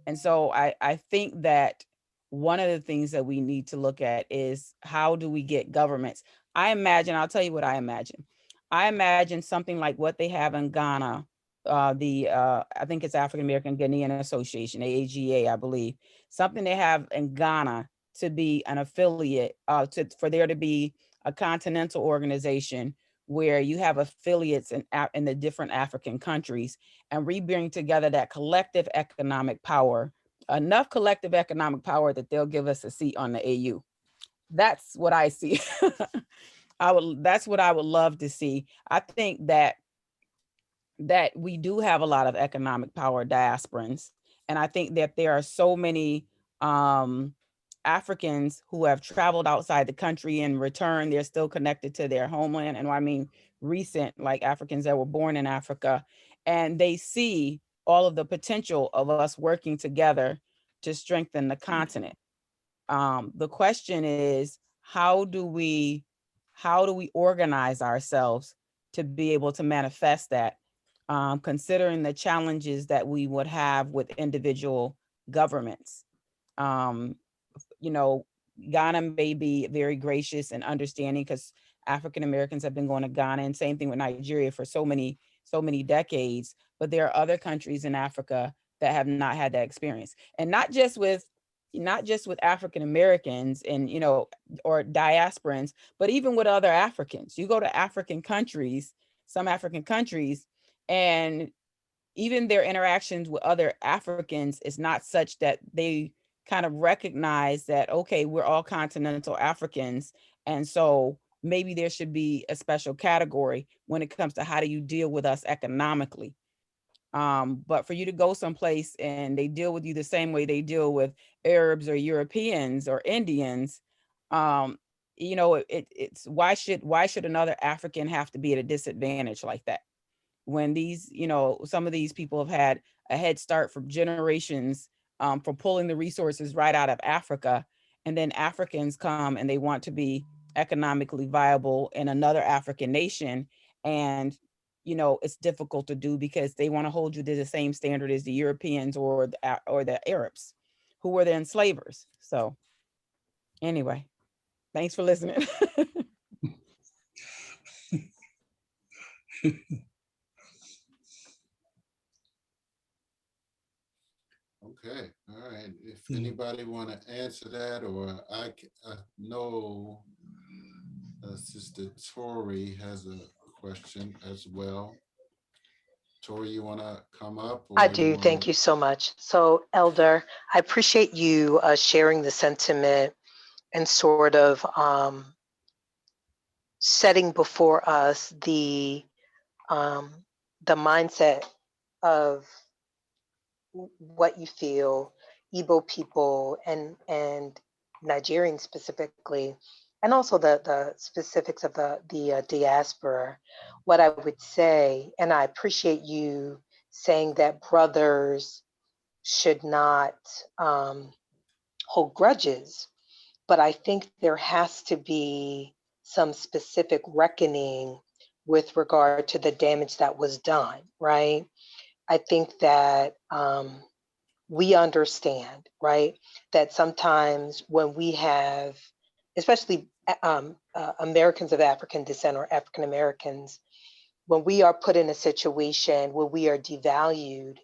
[SPEAKER 4] and so I think that one of the things that we need to look at is how do we get governments? I'll tell you what I imagine. I imagine something like what they have in Ghana, I think it's African American Ghanaian Association, AAGA, I believe, something they have in Ghana to be an affiliate, for there to be a continental organization where you have affiliates in the different African countries, and we bring together that collective economic power, enough collective economic power that they'll give us a seat on the AU. That's what I see. That's what I would love to see. I think that we do have a lot of economic power diasporans. And I think that there are so many Africans who have traveled outside the country and returned, they're still connected to their homeland. And I mean, recent, like Africans that were born in Africa, and they see all of the potential of us working together to strengthen the continent. The question is, how do we organize ourselves to be able to manifest that, considering the challenges that we would have with individual governments? You know, Ghana may be very gracious and understanding because African Americans have been going to Ghana, and same thing with Nigeria for so many decades. But there are other countries in Africa that have not had that experience, and not just with African Americans and, you know, or diasporans, but even with other Africans. You go to African countries, some African countries, and even their interactions with other Africans is not such that they kind of recognize that, okay, we're all continental Africans. And so maybe there should be a special category when it comes to how do you deal with us economically. But for you to go someplace and they deal with you the same way they deal with Arabs or Europeans or Indians, you know, it's why should another African have to be at a disadvantage like that? When these, you know, some of these people have had a head start for generations, for pulling the resources right out of Africa, and then Africans come and they want to be economically viable in another African nation, and you know it's difficult to do because they want to hold you to the same standard as the Europeans or the Arabs, who were the enslavers. So anyway, thanks for listening.
[SPEAKER 3] Okay, all right. If anybody want to answer that, or I know Sister Tori has a question as well. Tori, you want to come up? Or
[SPEAKER 5] I do. Thank you so much. So, Elder, I appreciate you sharing the sentiment and sort of setting before us the mindset of what you feel Igbo people and Nigerians specifically, and also the specifics of the diaspora. What I would say, and I appreciate you saying that brothers should not hold grudges, but I think there has to be some specific reckoning with regard to the damage that was done, right? I think that we understand, right, that sometimes when we have, especially Americans of African descent or African Americans, when we are put in a situation where we are devalued,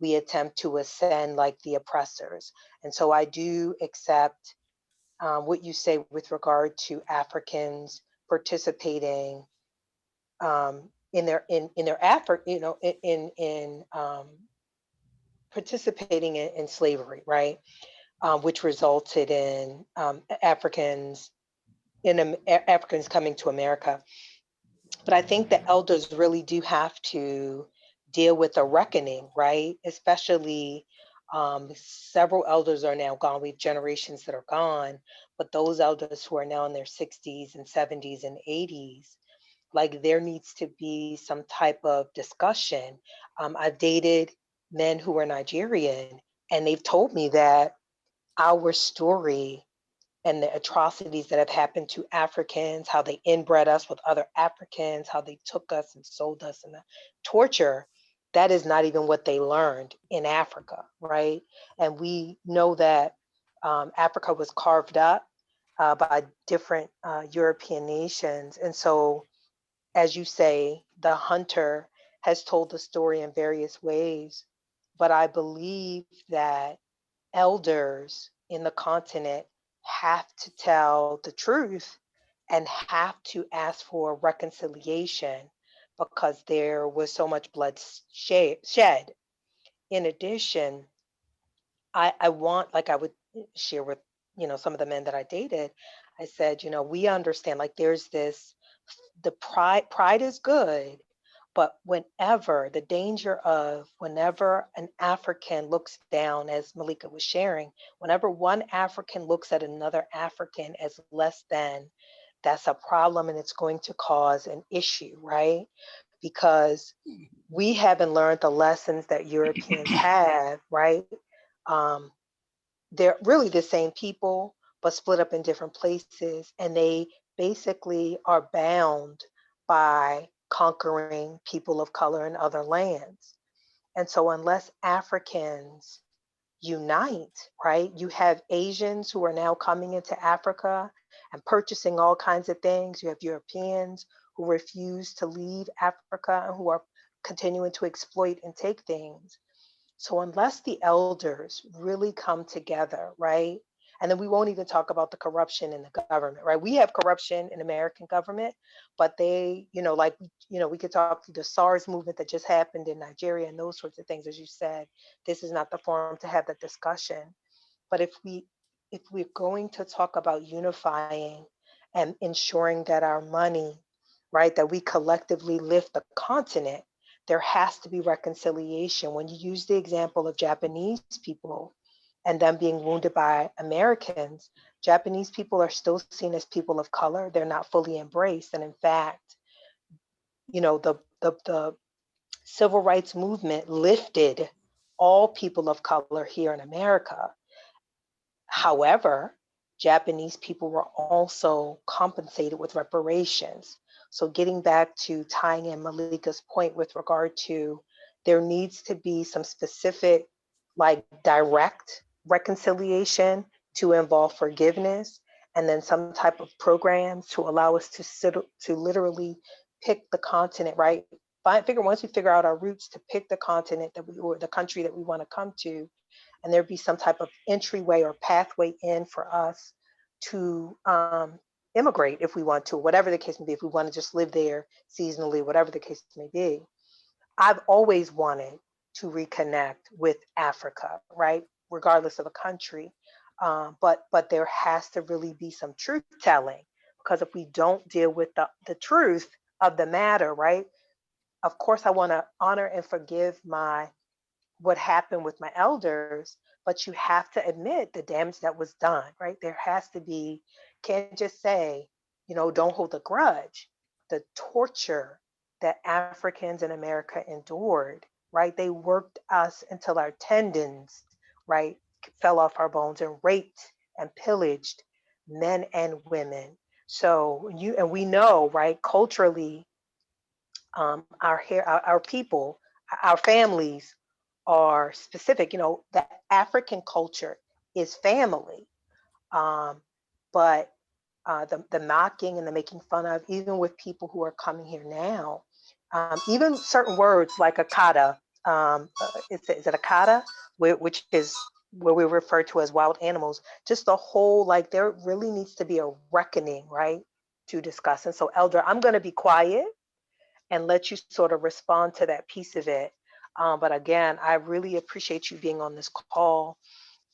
[SPEAKER 5] we attempt to ascend like the oppressors. And so I do accept what you say with regard to Africans participating in their effort, you know, in participating in slavery, right, which resulted in Africans coming to America. But I think the elders really do have to deal with a reckoning, right? Especially several elders are now gone. We have generations that are gone, but those elders who are now in their 60s and 70s and 80s, like there needs to be some type of discussion. I've dated men who are Nigerian, and they've told me that our story and the atrocities that have happened to Africans, how they inbred us with other Africans, how they took us and sold us, and the torture, that is not even what they learned in Africa, right? And we know that Africa was carved up by different European nations. And so, as you say, the hunter has told the story in various ways, but I believe that elders in the continent have to tell the truth and have to ask for reconciliation because there was so much blood shed. In addition, I want, like I would share with, some of the men that I dated, I said, we understand, like there's this, the pride is good, but whenever the danger of, whenever an African looks down, as Malika was sharing, whenever one African looks at another African as less than, that's a problem and it's going to cause an issue, right? Because we haven't learned the lessons that Europeans have, right? They're really the same people, but split up in different places. And they basically are bound by conquering people of color in other lands. And so unless Africans unite, right? You have Asians who are now coming into Africa and purchasing all kinds of things. You have Europeans who refuse to leave Africa and who are continuing to exploit and take things. So unless the elders really come together, right? And then we won't even talk about the corruption in the government, right? We have corruption in American government, but they, we could talk through the SARS movement that just happened in Nigeria and those sorts of things. As you said, this is not the forum to have that discussion. But if we're going to talk about unifying and ensuring that our money, right, that we collectively lift the continent, there has to be reconciliation. When you use the example of Japanese people and them being wounded by Americans, Japanese people are still seen as people of color. They're not fully embraced. And in fact, the civil rights movement lifted all people of color here in America. However, Japanese people were also compensated with reparations. So getting back to tying in Malika's point with regard to, there needs to be some specific, like direct reconciliation to involve forgiveness, and then some type of programs to allow us to literally pick the continent, right? Once we figure out our roots, to pick the continent or the country that we want to come to, and there be some type of entryway or pathway in for us to immigrate if we want to, whatever the case may be, if we want to just live there seasonally, whatever the case may be. I've always wanted to reconnect with Africa, right? Regardless of a country. But there has to really be some truth telling, because if we don't deal with the truth of the matter, right? Of course, I want to honor and forgive what happened with my elders, but you have to admit the damage that was done, right? There has to be, can't just say, don't hold a grudge. The torture that Africans in America endured, right? They worked us until our tendons, right, fell off our bones, and raped and pillaged men and women. So we know, right, culturally, our people, our families are specific. The African culture is family, but the mocking and the making fun of, even with people who are coming here now, even certain words like akata, is it akata, which is where we refer to as wild animals, just the whole, like there really needs to be a reckoning, right, to discuss. And so Elder, I'm going to be quiet and let you sort of respond to that piece of it. But again, I really appreciate you being on this call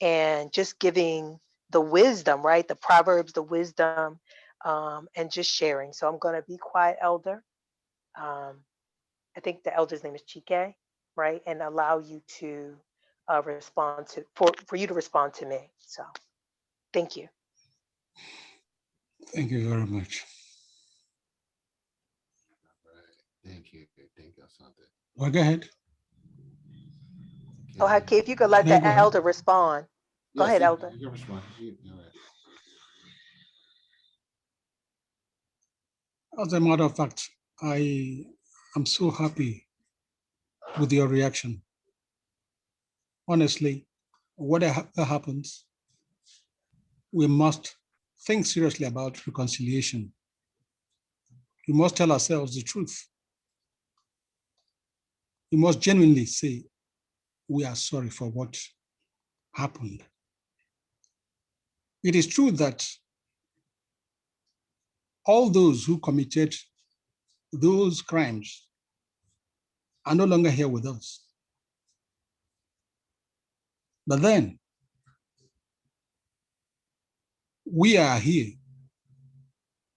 [SPEAKER 5] and just giving the wisdom, right? The Proverbs, the wisdom, and just sharing. So I'm going to be quiet, Elder. I think the elder's name is Chike, right? And allow you to respond to, for you to respond to me. So thank you.
[SPEAKER 2] Thank you very much.
[SPEAKER 3] Thank you. Thank you, Asante.
[SPEAKER 2] Well, go ahead.
[SPEAKER 5] Oh, Haki, if you could let
[SPEAKER 2] Yeah,
[SPEAKER 5] the elder respond. Go ahead, Elder.
[SPEAKER 3] You can respond.
[SPEAKER 2] As a matter of fact, I am so happy with your reaction. Honestly, whatever happens, we must think seriously about reconciliation. We must tell ourselves the truth. We must genuinely say, we are sorry for what happened. It is true that all those who committed those crimes are no longer here with us. But then we are here.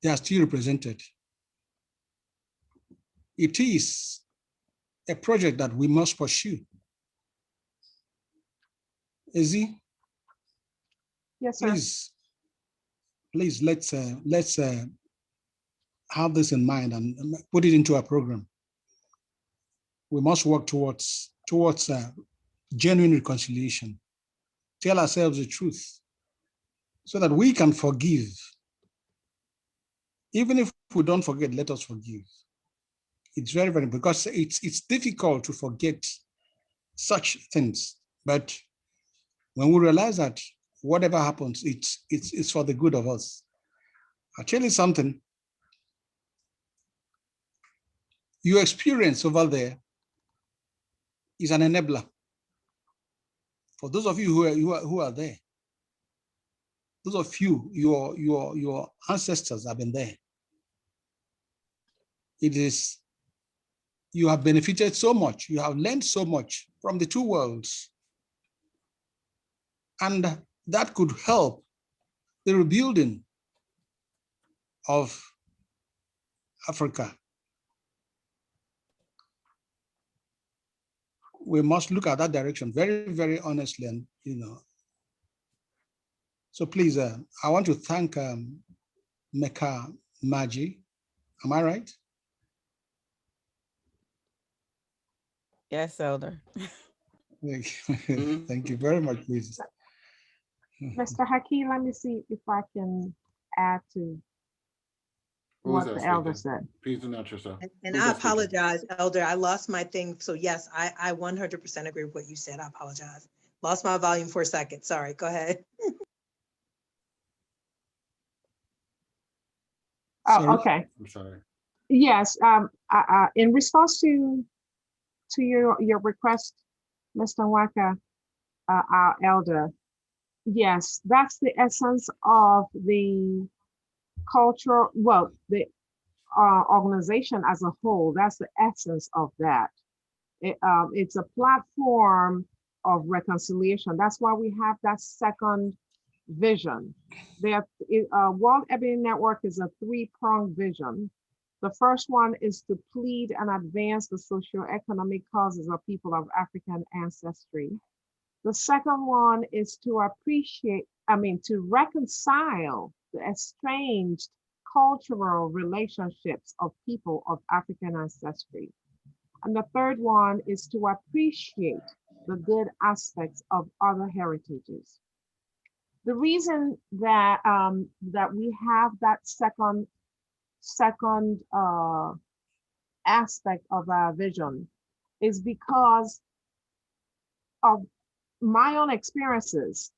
[SPEAKER 2] They are still represented. It is a project that we must pursue. Izzy?
[SPEAKER 1] Yes, sir.
[SPEAKER 2] Please let's have this in mind and put it into our program. We must work towards genuine reconciliation. Tell ourselves the truth so that we can forgive. Even if we don't forget, let us forgive. It's very, very, because it's difficult to forget such things. But when we realize that whatever happens, it's for the good of us. I'll tell you something. Your experience over there is an enabler. For those of you who are there, those of you, your ancestors have been there. You have benefited so much, you have learned so much from the two worlds. And that could help the rebuilding of Africa. We must look at that direction very, very honestly, and so please, I want to thank Meka Maji. Am I right?
[SPEAKER 4] Yes, Elder.
[SPEAKER 2] Thank you very much, please.
[SPEAKER 1] Mr. Haki, let me see if I can add to
[SPEAKER 3] Who is
[SPEAKER 1] what
[SPEAKER 3] that
[SPEAKER 1] the elder
[SPEAKER 3] speaking?
[SPEAKER 1] said.
[SPEAKER 3] Please announce yourself.
[SPEAKER 6] And
[SPEAKER 3] Who's
[SPEAKER 6] I
[SPEAKER 3] that speaking?
[SPEAKER 6] apologize, Elder. I lost my thing. So yes, I 100% agree with what you said. I apologize. Lost my volume for a second. Sorry, go ahead.
[SPEAKER 1] Oh, okay.
[SPEAKER 3] I'm sorry.
[SPEAKER 1] Yes. In response to your request, Mr. Nwaka, our elder, yes, that's the essence of the cultural, well, the organization as a whole. That's the essence of that. It's a platform of reconciliation. That's why we have that second vision. World Ebony Network is a three-pronged vision. The first one is to plead and advance the socioeconomic causes of people of African ancestry. The second one is to reconcile the estranged cultural relationships of people of African ancestry. And the third one is to appreciate the good aspects of other heritages. The reason that that we have that second aspect of our vision is because of my own experiences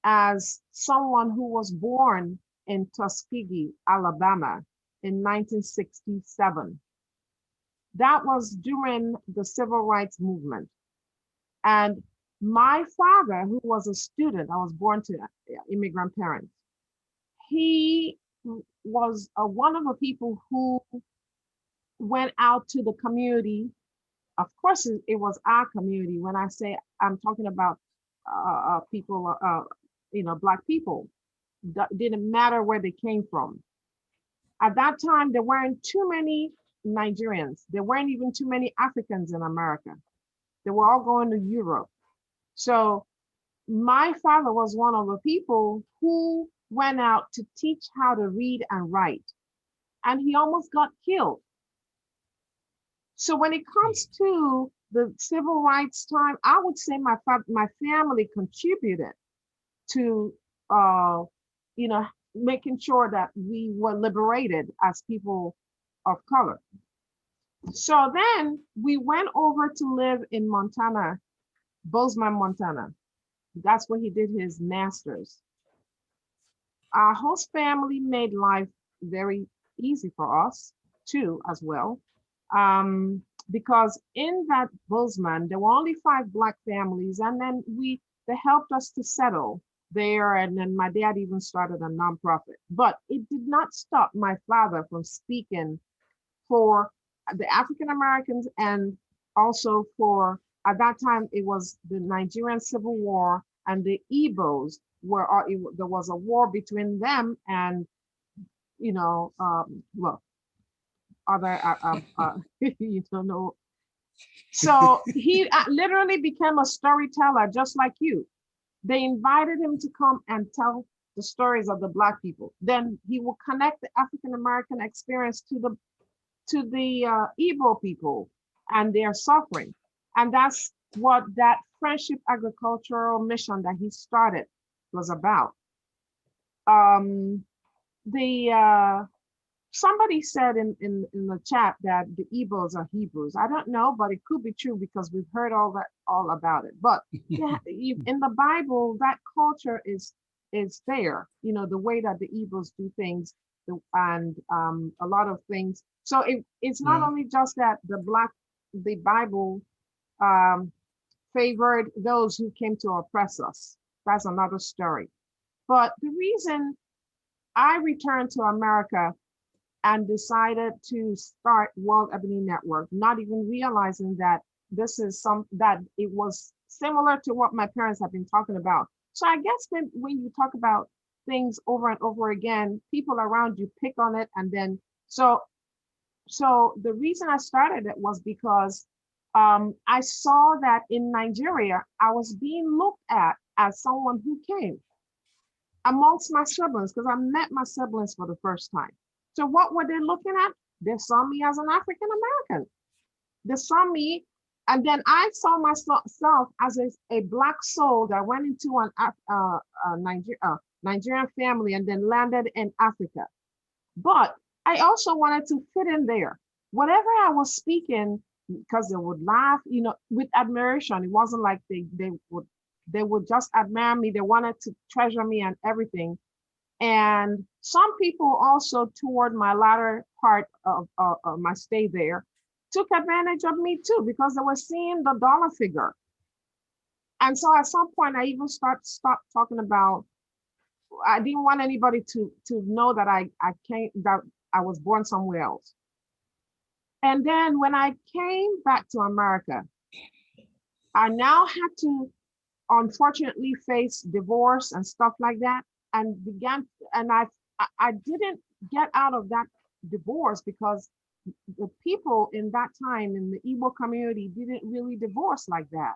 [SPEAKER 1] as someone who was born in Tuskegee, Alabama in 1967. That was during the civil rights movement. And my father, who was a student, I was born to immigrant parents, he was one of the people who went out to the community. Of course, it was our community. When I say I'm talking about people, Black people, that didn't matter where they came from. At that time, there weren't too many Nigerians. There weren't even too many Africans in America. They were all going to Europe. So my father was one of the people who went out to teach how to read and write, and he almost got killed. So when it comes to the civil rights time, I would say my family contributed to, making sure that we were liberated as people of color. So then we went over to live in Montana, Bozeman, Montana. That's where he did his master's. Our host family made life very easy for us too, as well. Because in that Bozeman, there were only 5 Black families, and then they helped us to settle there, and then my dad even started a nonprofit. But it did not stop my father from speaking for the African Americans, and also for, at that time, it was the Nigerian Civil War, and the Igbos were, there was a war between them and, you know, well, other, you don't know. So he literally became a storyteller, just like you. They invited him to come and tell the stories of the Black people. Then he will connect the African American experience to the Igbo people and their suffering. And that's what that friendship agricultural mission that he started was about. Somebody said in the chat that the Igbos are Hebrews. I don't know, but it could be true because we've heard all about it. But yeah, in the Bible, that culture is there. You know, the way that the Igbos do things, and a lot of things. So it's not only just that the Bible favored those who came to oppress us. That's another story. But the reason I returned to America and decided to start World Ebony Network, not even realizing that this is that it was similar to what my parents have been talking about. So I guess when you talk about things over and over again, people around you pick on it, and then so the reason I started it was because I saw that in Nigeria I was being looked at as someone who came amongst my siblings, because I met my siblings for the first time. So what were they looking at? They saw me as an African American. They saw me, and then I saw myself as a Black soul that went into an Nigerian family and then landed in Africa. But I also wanted to fit in there. Whatever I was speaking, because they would laugh, you know, with admiration. It wasn't like they would just admire me. They wanted to treasure me and everything. And some people also, toward my latter part of my stay there, took advantage of me too, because they were seeing the dollar figure. And so at some point I even stopped talking about, I didn't want anybody to know that that I was born somewhere else. And then when I came back to America, I now had to unfortunately face divorce and stuff like that, and I didn't get out of that divorce because the people in that time in the Igbo community didn't really divorce like that.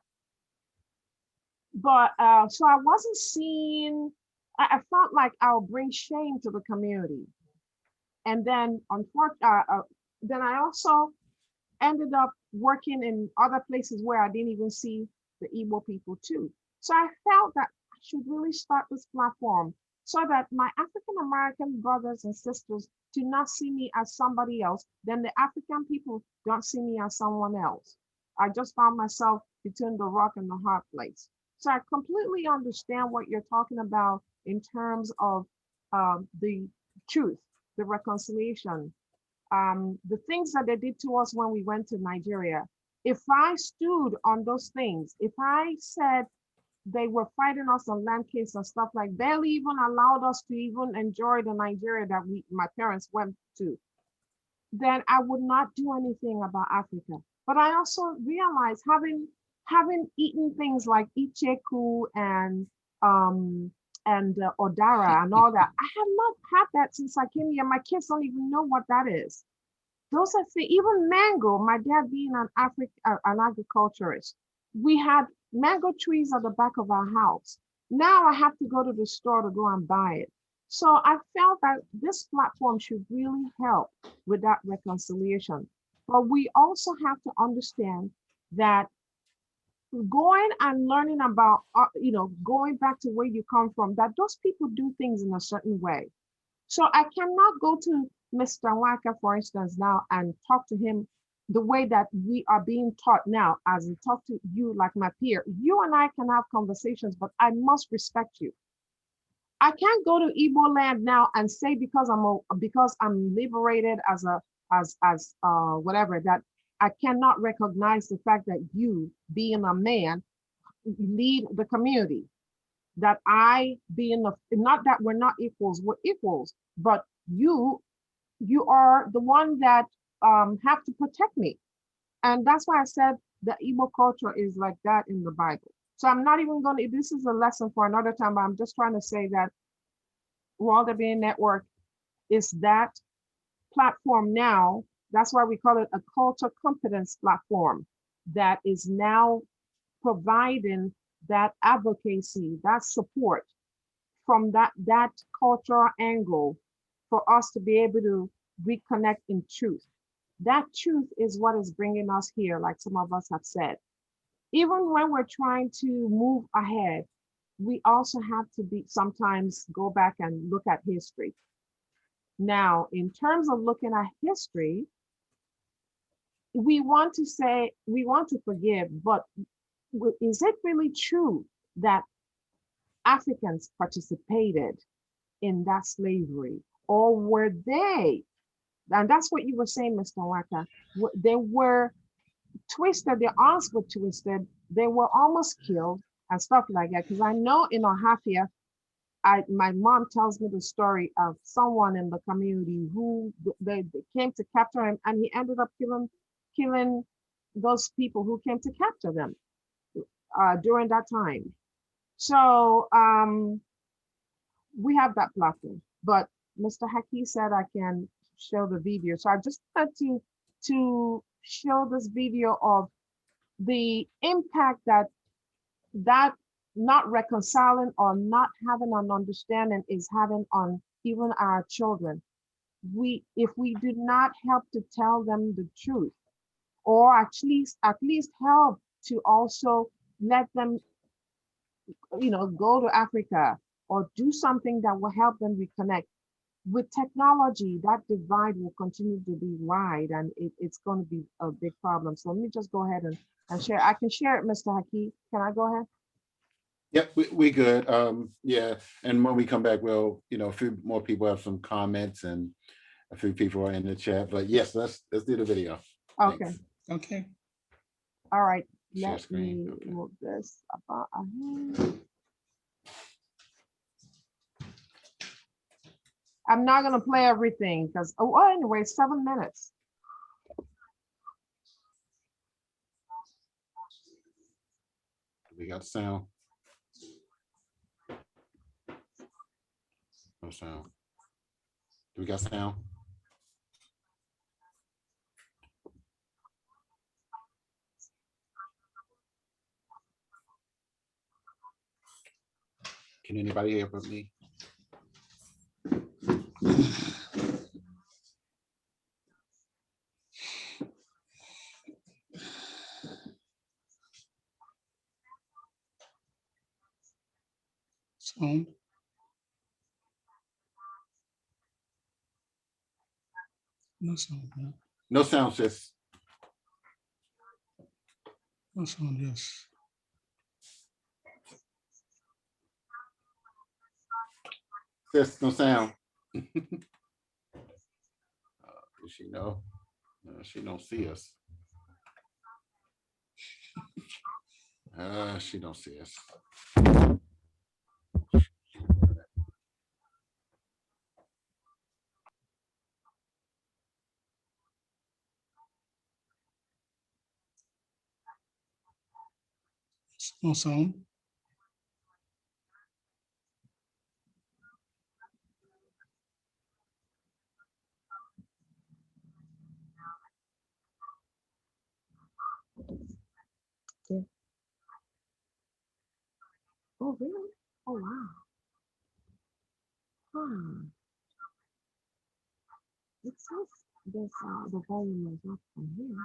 [SPEAKER 1] But so I wasn't seen, I felt like I'll bring shame to the community. And then then I also ended up working in other places where I didn't even see the Igbo people too. So I felt that I should really start this platform so that my African American brothers and sisters do not see me as somebody else, then the African people don't see me as someone else. I just found myself between the rock and the hard place. So I completely understand what you're talking about in terms of the truth, the reconciliation, the things that they did to us when we went to Nigeria. If I stood on those things, if I said they were fighting us on land case and stuff like, barely even allowed us to even enjoy the Nigeria that my parents went to, then I would not do anything about Africa. But I also realized, having eaten things like icheku and odara and all that, I have not had that since I came here. My kids don't even know what that is. Those are even mango. My dad being an agriculturist, we had mango trees at the back of our house. Now I have to go to the store to go and buy it. So I felt that this platform should really help with that reconciliation. But we also have to understand that going and learning about, going back to where you come from, that those people do things in a certain way. So I cannot go to Mr. Nwaka, for instance, now and talk to him the way that we are being taught now, as in talk to you like my peer. You and I can have conversations, but I must respect you. I can't go to Igbo land now and say because I'm liberated as whatever, that I cannot recognize the fact that you, being a man, lead the community. that I being not that we're not equals, we're equals, but you are the one that have to protect me. And that's why I said the Igbo culture is like that in the Bible. So I'm not even going to, this is a lesson for another time, but I'm just trying to say that Walter Being Network is that platform now. That's why we call it a culture competence platform that is now providing that advocacy, that support from that cultural angle for us to be able to reconnect in truth. That truth is what is bringing us here, like some of us have said. Even when we're trying to move ahead, we also have to be sometimes go back and look at history. Now, in terms of looking at history, we want to say, we want to forgive, but is it really true that Africans participated in that slavery? Or were they, and that's what you were saying, Mr. Nwaka, they were twisted, their arms were twisted, they were almost killed and stuff like that. Because I know in Ohafia, my mom tells me the story of someone in the community who they came to capture him, and he ended up killing those people who came to capture them during that time. So we have that platform. But Mr. Haki said I can show the video. So I just had to show this video of the impact that not reconciling or not having an understanding is having on even our children. If we do not help to tell them the truth, or at least help to also let them, go to Africa or do something that will help them reconnect. With technology, that divide will continue to be wide, and it's going to be a big problem. So let me just go ahead and share. I can share it, Mr. Haki. Can I go ahead?
[SPEAKER 3] Yep, we good. Yeah, and when we come back, we'll, a few more people have some comments and a few people are in the chat. But yes, let's do the video.
[SPEAKER 1] Okay.
[SPEAKER 3] Thanks.
[SPEAKER 2] Okay.
[SPEAKER 1] All right.
[SPEAKER 3] Share
[SPEAKER 1] Let
[SPEAKER 3] screen.
[SPEAKER 1] me
[SPEAKER 3] Okay.
[SPEAKER 1] move this about ahead. I'm not gonna play everything because anyway, 7 minutes.
[SPEAKER 3] We got sound. No sound. Do we got sound? Can anybody hear from me?
[SPEAKER 2] Sound. No sound. No,
[SPEAKER 3] No sound, sis.
[SPEAKER 2] no sound. Yes.
[SPEAKER 3] Sis, no sound. Does she know? No, she don't see us. She don't see us.
[SPEAKER 2] No sound.
[SPEAKER 1] Yeah. Oh really? Oh wow. It says this the volume is up from here.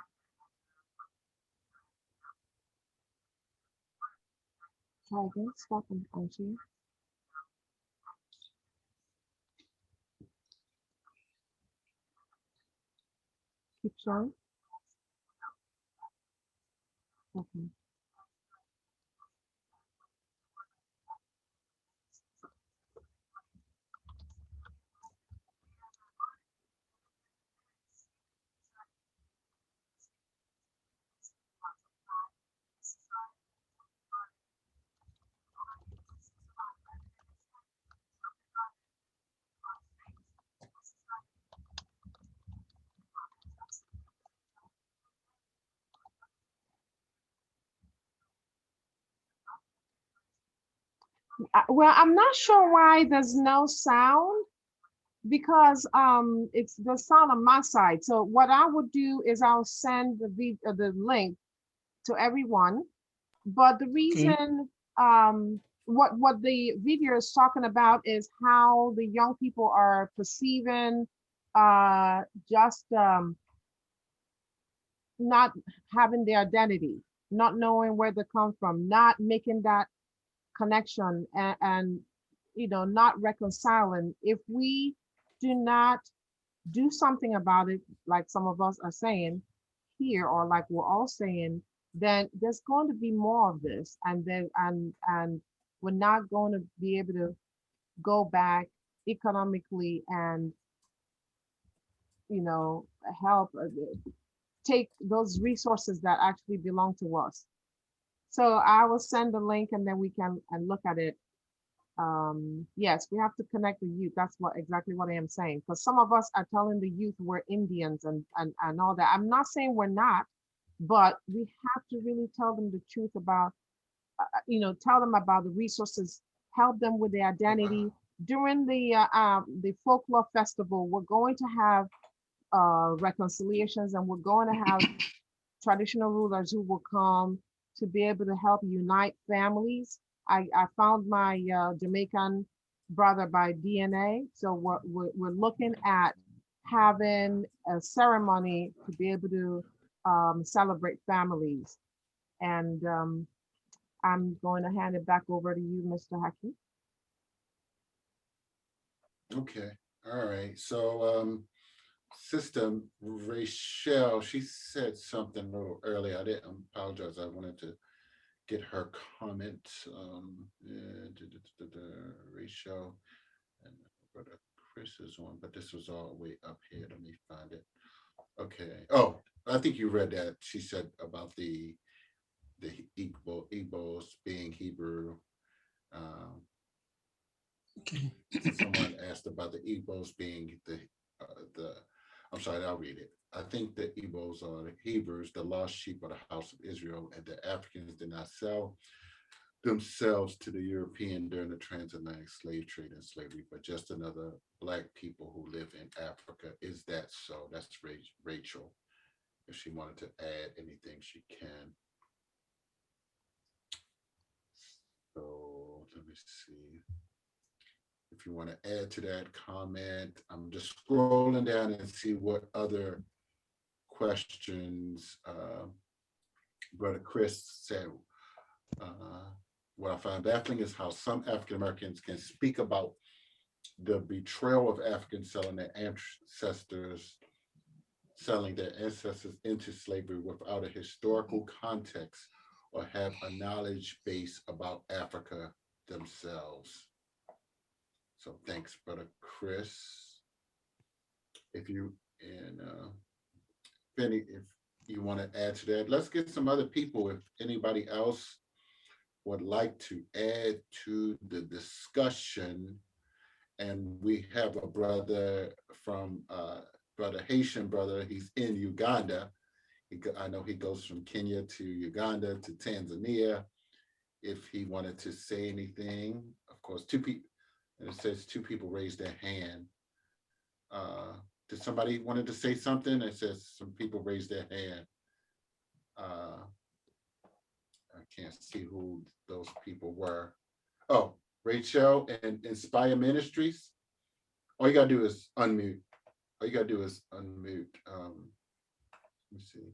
[SPEAKER 1] Try again. Stop and share. Keep showing. Okay. Well, I'm not sure why there's no sound because it's the sound on my side. So what I would do is I'll send the link to everyone. But the
[SPEAKER 2] Okay.
[SPEAKER 1] reason what the video is talking about is how the young people are perceiving just not having their identity, not knowing where they come from, not making that connection and not reconciling. If we do not do something about it, like some of us are saying here, or like we're all saying, then there's going to be more of this, and we're not going to be able to go back economically and you know help take those resources that actually belong to us. So I will send the link and then we can and look at it. Yes, we have to connect the youth. That's what exactly what I am saying. Because some of us are telling the youth we're Indians and all that. I'm not saying we're not, but we have to really tell them the truth about, tell them about the resources, help them with their identity. During the folklore festival, we're going to have reconciliations, and we're going to have traditional rulers who will come to be able to help unite families. I found my Jamaican brother by DNA. So we're looking at having a ceremony to be able to celebrate families. And I'm going to hand it back over to you, Mr. Haki.
[SPEAKER 3] Okay, all right. So Sister Rachel, she said something a little earlier. I didn't apologize. I wanted to get her comment. Rachel and brother Chris is on, but this was all the way up here. Let me find it. Okay. Oh, I think you read that. She said about the Igbos being Hebrew. Um,
[SPEAKER 2] Okay.
[SPEAKER 3] Someone asked about the Igbos being the. I'm sorry, I'll read it. I think the Igbos are the Hebrews, the lost sheep of the house of Israel, and the Africans did not sell themselves to the European during the transatlantic slave trade and slavery, but just another Black people who live in Africa. Is that so? That's Rachel. If she wanted to add anything, she can. So let me see. If you want to add to that comment, I'm just scrolling down and see what other questions Brother Chris said. What I find baffling is how some African Americans can speak about the betrayal of Africans selling their ancestors into slavery without a historical context or have a knowledge base about Africa themselves. So thanks, Brother Chris. If you and Penny, if you want to add to that, let's get some other people. If anybody else would like to add to the discussion, and we have a brother from brother Haitian brother. He's in Uganda. I know he goes from Kenya to Uganda to Tanzania. If he wanted to say anything, of course, two people. And it says two people raised their hand. Did somebody wanted to say something? It says some people raised their hand. I can't see who those people were. Oh, Rachel and Inspire Ministries. All you gotta do is unmute. All you gotta do is unmute. Let me see.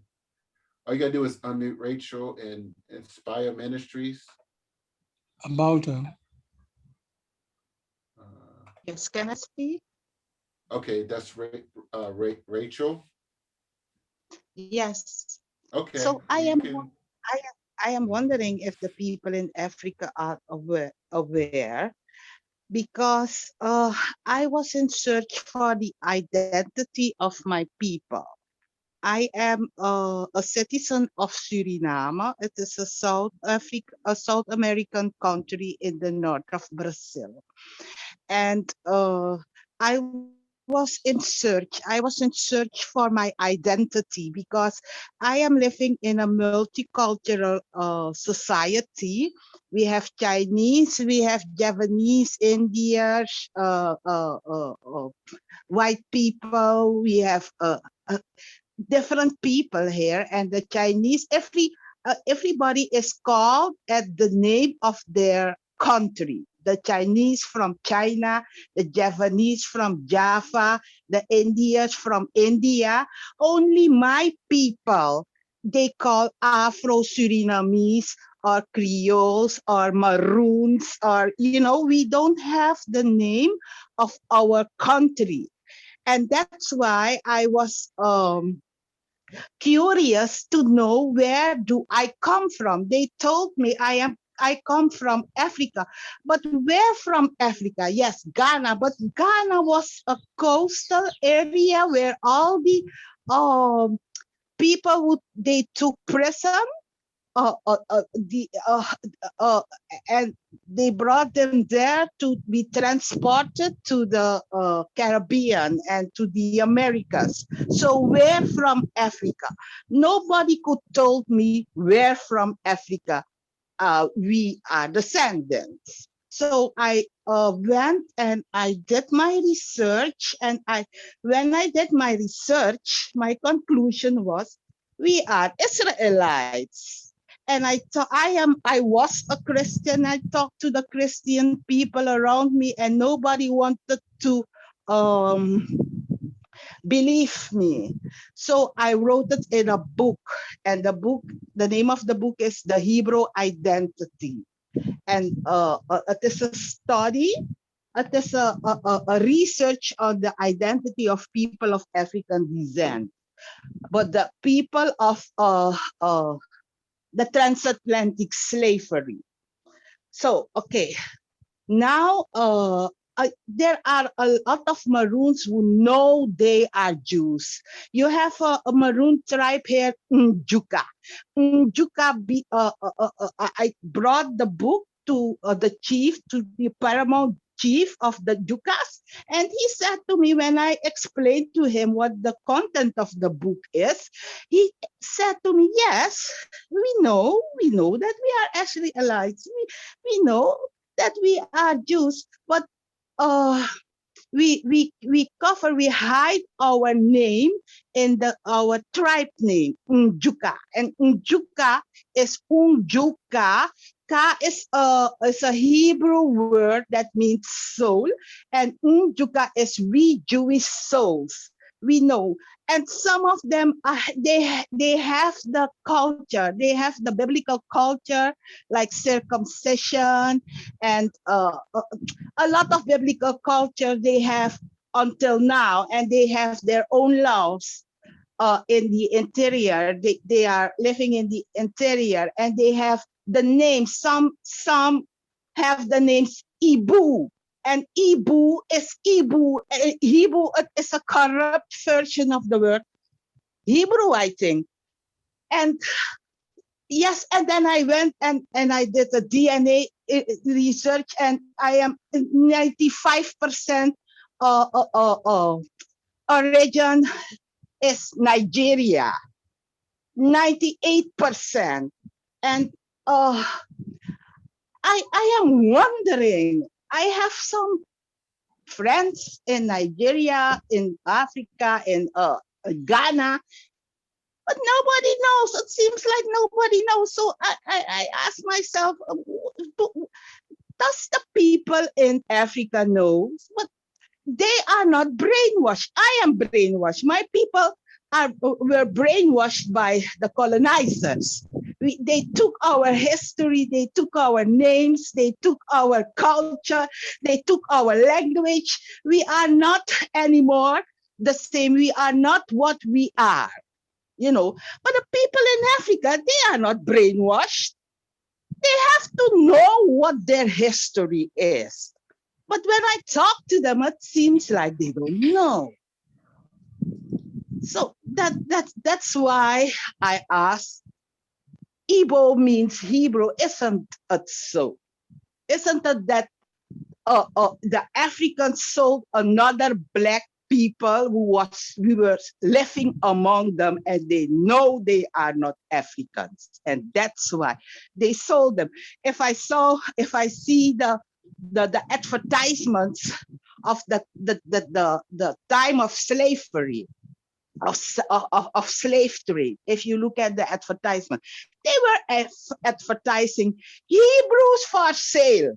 [SPEAKER 3] All you gotta do is unmute Rachel and Inspire Ministries.
[SPEAKER 2] About
[SPEAKER 7] Yes, can I speak?
[SPEAKER 3] Okay, that's Rachel.
[SPEAKER 7] Yes.
[SPEAKER 3] Okay,
[SPEAKER 7] So
[SPEAKER 3] you can.
[SPEAKER 7] I am wondering if the people in Africa are aware because I was in search for the identity of my people. I am a citizen of Suriname. It is a South American country in the north of Brazil. And I was was in search. I was in search for my identity because I am living in a multicultural society. We have Chinese, we have Japanese, Indians, white people. We have different people here, and the Chinese. Everybody is called at the name of their country. The Chinese from China, the Japanese from Java, the Indians from India. Only my people, they call Afro-Surinamese or Creoles or Maroons, or, we don't have the name of our country. And that's why I was curious to know where do I come from. They told me I come from Africa, but where from Africa? Yes, Ghana, but Ghana was a coastal area where all the people they took prison, and they brought them there to be transported to the Caribbean and to the Americas. So where from Africa? Nobody could told me where from Africa we are descendants. So I went and I did my research, and when I did my research, my conclusion was we are Israelites. And I was a Christian. I talked to the Christian people around me, and nobody wanted to believe me. So I wrote it in a book, and the name of the book is The Hebrew Identity. And it is a study, it is a research on the identity of people of African descent. But the people of the transatlantic slavery. So, okay, now there are a lot of Maroons who know they are Jews. You have a Maroon tribe here, Njuka. I brought the book to the chief, to the paramount chief of the Jukas, and he said to me, when I explained to him what the content of the book is, he said to me, yes, we know that we are actually allied. We know that we are Jews, but we hide our name in our tribe name, Njuka, and Njuka is Unjuka. Ka is a Hebrew word that means soul, and Njuka is we Jewish souls. We know, and some of them they have the culture, they have the biblical culture like circumcision, and a lot of biblical culture they have until now, and they have their own laws in the interior. They are living in the interior, and they have the names. Some have the names Ibu, and Ibu is Ibu. Hebrew is a corrupt version of the word Hebrew, I think. And yes, and then I went and I did a DNA research, and I am 95% origin is Nigeria, 98%. And I am wondering, I have some friends in Nigeria, in Africa, in Ghana, but nobody knows. It seems like nobody knows. So I ask myself, does the people in Africa know? But they are not brainwashed. I am brainwashed. My people were brainwashed by the colonizers. They took our history, they took our names, they took our culture, they took our language. We are not anymore the same. We are not what we are, But the people in Africa, they are not brainwashed. They have to know what their history is. But when I talk to them, it seems like they don't know. So that's why I asked, Igbo means Hebrew, isn't it so? Isn't it that the Africans sold another black people we were living among them, and they know they are not Africans, and that's why they sold them. If I see the advertisements of the time of slavery, of slave trade, if you look at the advertisement, they were advertising Hebrews for sale.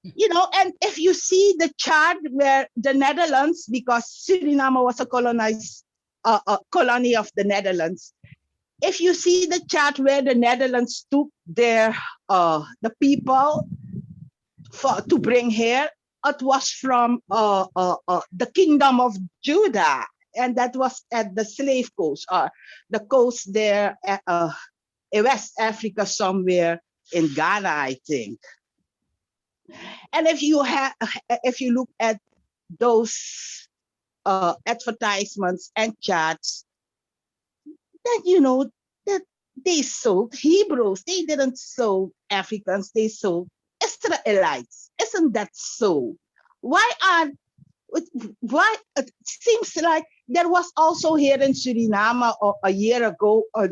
[SPEAKER 7] And if you see the chart where the Netherlands, because Suriname was a colony of the Netherlands, if you see the chart where the Netherlands took their the people to bring here, it was from the Kingdom of Judah, and that was at the slave coast, or the coast there, in West Africa, somewhere in Ghana, I think. And if you look at those advertisements and charts, then you know that they sold Hebrews. They didn't sold Africans. They sold Israelites. Isn't that so? Why it seems like there was also here in Suriname a year ago a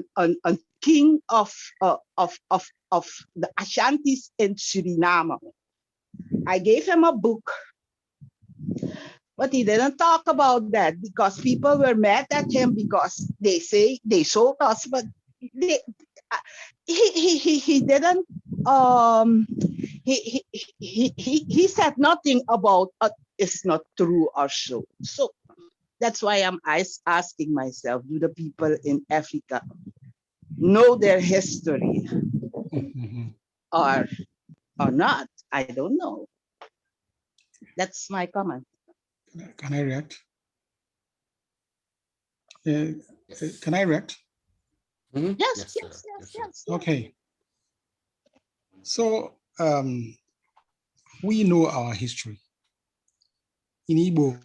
[SPEAKER 7] king of the Ashantis in Suriname. I gave him a book, but he didn't talk about that because people were mad at him because they say they sold us, but he didn't. He said nothing about it's not true or so. So that's why I'm asking myself: do the people in Africa know their history, or not? I don't know. That's my comment.
[SPEAKER 2] Can I react? Can I react?
[SPEAKER 3] Mhm.
[SPEAKER 7] Yes.
[SPEAKER 2] Okay. So we know our history. In Igbo,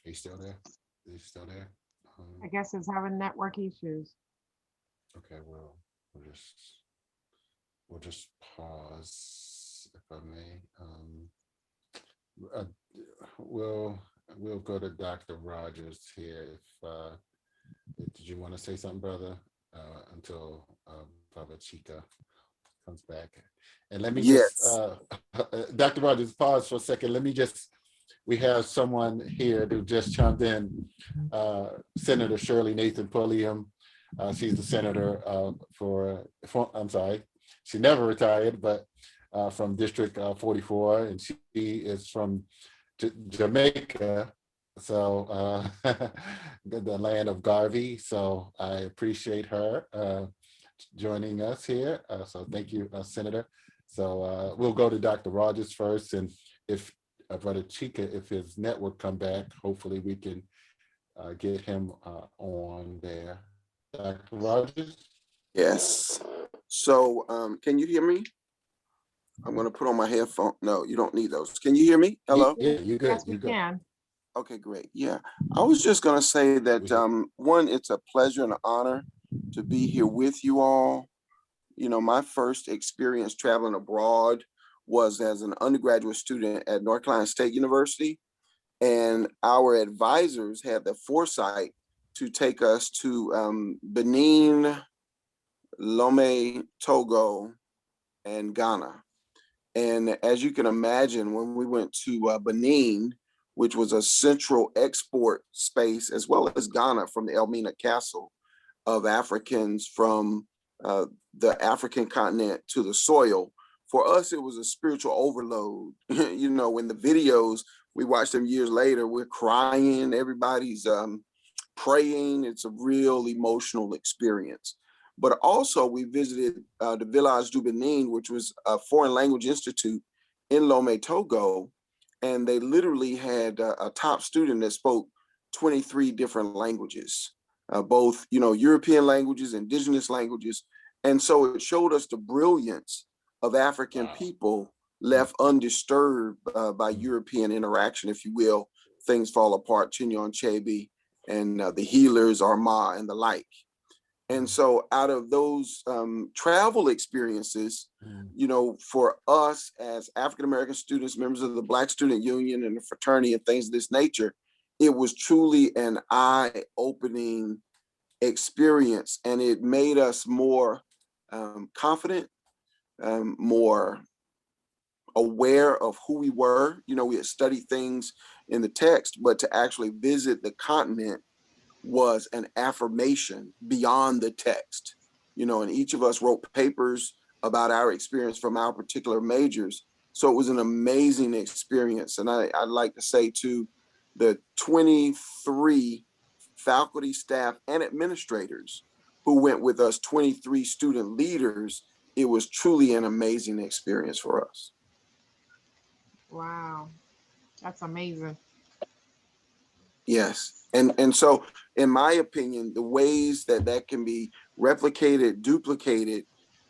[SPEAKER 3] Are you still there? Are you still there?
[SPEAKER 1] I guess it's having network issues.
[SPEAKER 3] Okay, well, we'll just pause, if I may. We'll go to Dr. Rogers here. Did you want to say something, brother? Until Brother Chike comes back. And let me just, Dr. Rogers, pause for a second. We have someone here who just chimed in, Senator Shirley Nathan Pulliam. She's the senator I'm sorry, she never retired, but from District 44, and she is from Jamaica, so the land of Garvey. So I appreciate her joining us here. So thank you, Senator. So we'll go to Dr. Rogers first, and if Brother Chike, if his network come back, hopefully we can get him on there. Dr. Rogers?
[SPEAKER 8] Yes. So can you hear me? I'm going to put on my headphone. No, you don't need those. Can you hear me? Hello?
[SPEAKER 3] Yeah, you're good.
[SPEAKER 1] Yes, we
[SPEAKER 3] You're good.
[SPEAKER 1] can.
[SPEAKER 8] Okay, great. Yeah. I was just going to say that, one, it's a pleasure and an honor to be here with you all. You know, my first experience traveling abroad was as an undergraduate student at North Carolina State University. And our advisors had the foresight to take us to Benin, Lomé, Togo, and Ghana. And as you can imagine, when we went to Benin, which was a central export space, as well as Ghana from the Elmina Castle of Africans from the African continent to the soil, for us, it was a spiritual overload. You know, in the videos, we watched them years later, we're crying, everybody's praying. It's a real emotional experience. But also we visited the Village du Benin, which was a foreign language institute in Lomé, Togo. And they literally had a top student that spoke 23 different languages, both, you know, European languages, indigenous languages. And so it showed us the brilliance of African people left undisturbed by European interaction, if you will. Things fall apart, Chinyon Achebe and the healers, Arma, and the like. And so out of those travel experiences, you know, for us as African-American students, members of the Black Student Union and the fraternity and things of this nature, it was truly an eye-opening experience, and it made us more confident, more aware of who we were. You know, we had studied things in the text, but to actually visit the continent was an affirmation beyond the text. You know, and each of us wrote papers about our experience from our particular majors. So it was an amazing experience. And I'd like to say to the 23 faculty, staff, and administrators who went with us, 23 student leaders, it was truly an amazing experience for us.
[SPEAKER 1] Wow, that's amazing.
[SPEAKER 8] Yes. And so, in my opinion, the ways that that can be replicated, duplicated,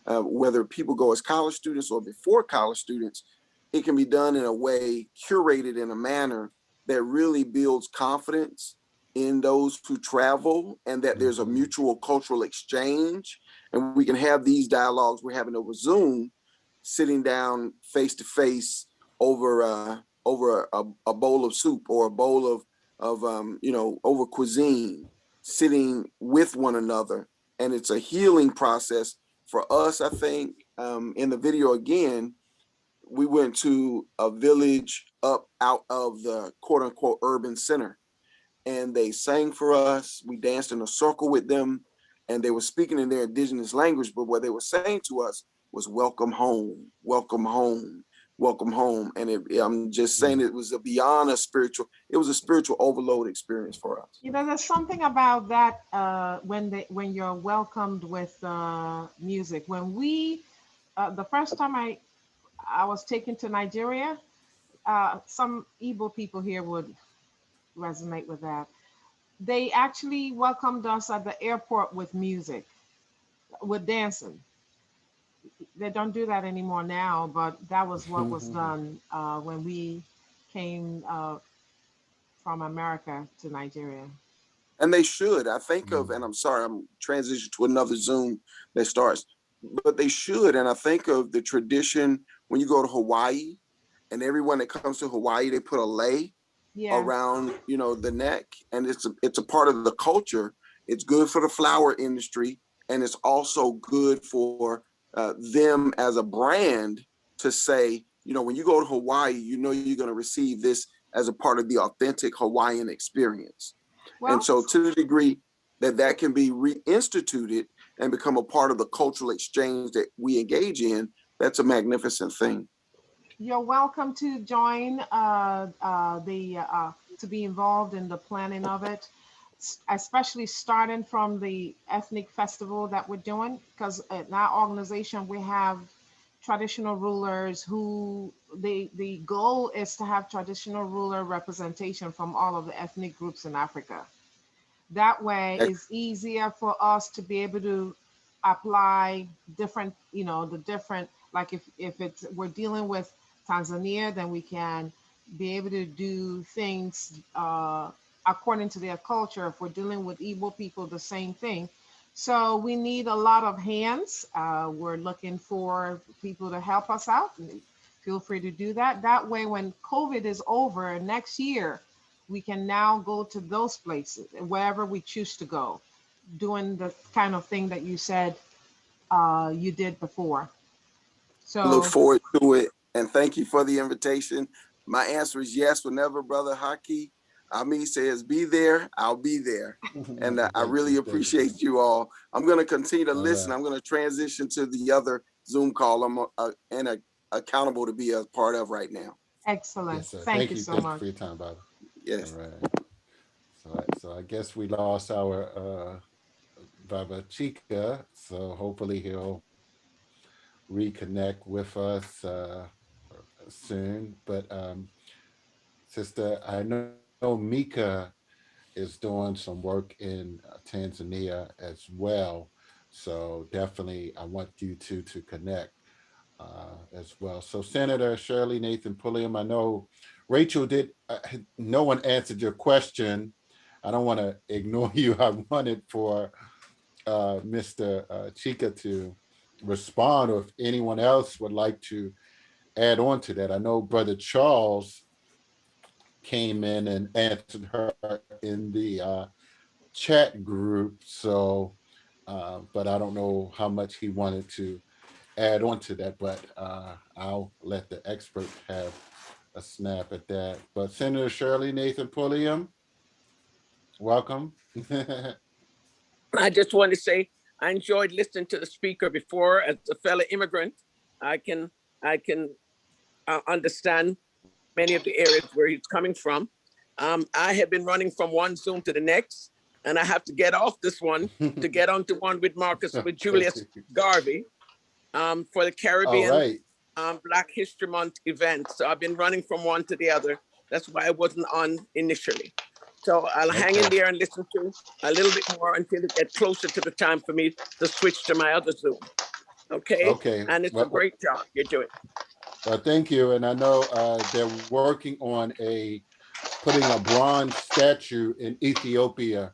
[SPEAKER 8] whether people go as college students or before college students, it can be done in a way, curated in a manner that really builds confidence in those who travel, and that there's a mutual cultural exchange. And we can have these dialogues we're having over Zoom, sitting down face to face over a bowl of soup or a bowl of you know, over cuisine, sitting with one another. And it's a healing process for us. I think in the video again, we went to a village up out of the quote unquote urban center, and they sang for us. We danced in a circle with them, and they were speaking in their indigenous language, but what they were saying to us was welcome home, welcome home, welcome home. And I'm just saying, it was beyond a spiritual, it was a spiritual overload experience for us.
[SPEAKER 1] You know, there's something about that when you're welcomed with music. When we, the first time I was taken to Nigeria, some Igbo people here would resonate with that. They actually welcomed us at the airport with music, with dancing. They don't do that anymore now, but that was what was done when we came from America to Nigeria.
[SPEAKER 8] And they should. I think of, and I'm sorry, I'm transitioning to another Zoom that starts, but they should. And I think of the tradition when you go to Hawaii, and everyone that comes to Hawaii, they put a lei around, you know, the neck, and it's a part of the culture. It's good for the flower industry, and it's also good for them as a brand to say, you know, when you go to Hawaii, you know you're going to receive this as a part of the authentic Hawaiian experience. Well, and so to the degree that that can be reinstituted and become a part of the cultural exchange that we engage in, that's a magnificent thing.
[SPEAKER 1] You're welcome to join to be involved in the planning of it, especially starting from the ethnic festival that we're doing, because in our organization we have traditional rulers who the goal is to have traditional ruler representation from all of the ethnic groups in Africa. That way it's easier for us to be able to apply different, you know, the different, like if it's we're dealing with Tanzania, then we can be able to do things according to their culture. If we're dealing with Igbo people, the same thing. So we need a lot of hands. We're looking for people to help us out. Feel free to do that. That way, when COVID is over next year, we can now go to those places, wherever we choose to go, doing the kind of thing that you said you did before. So
[SPEAKER 8] I look forward to it, and thank you for the invitation. My answer is yes. Whenever Brother Haki Ammi says be there, I'll be there. And I really appreciate you all. I'm going to continue to listen. I'm going to transition to the other Zoom call I'm accountable to be a part of right now.
[SPEAKER 1] Excellent.
[SPEAKER 3] Yes, sir.
[SPEAKER 1] Thank you so much.
[SPEAKER 3] Thank you for your time, Baba.
[SPEAKER 8] Yes.
[SPEAKER 3] All right. So I guess we lost our Baba Chike. So hopefully he'll reconnect with us soon. But Sister, I know Mika is doing some work in Tanzania as well. So definitely I want you two to connect as well. So Senator Shirley Nathan Pulliam, I know Rachel did, no one answered your question. I don't want to ignore you. I wanted for Mr. Chike to respond, or if anyone else would like to add on to that. I know Brother Charles came in and answered her in the chat group. So, but I don't know how much he wanted to add on to that, but I'll let the expert have a snap at that. But Senator Shirley Nathan Pulliam, welcome.
[SPEAKER 9] I just want to say I enjoyed listening to the speaker before. As a fellow immigrant, I can understand many of the areas where he's coming from. I have been running from one Zoom to the next, and I have to get off this one to get onto one with Julius Garvey for the Caribbean Black History Month event. So I've been running from one to the other. That's why I wasn't on initially. So I'll hang in there and listen to a little bit more until it gets closer to the time for me to switch to my other Zoom. Okay. And it's a great job you're doing.
[SPEAKER 3] Well, thank you. And I know they're working on putting a bronze statue in Ethiopia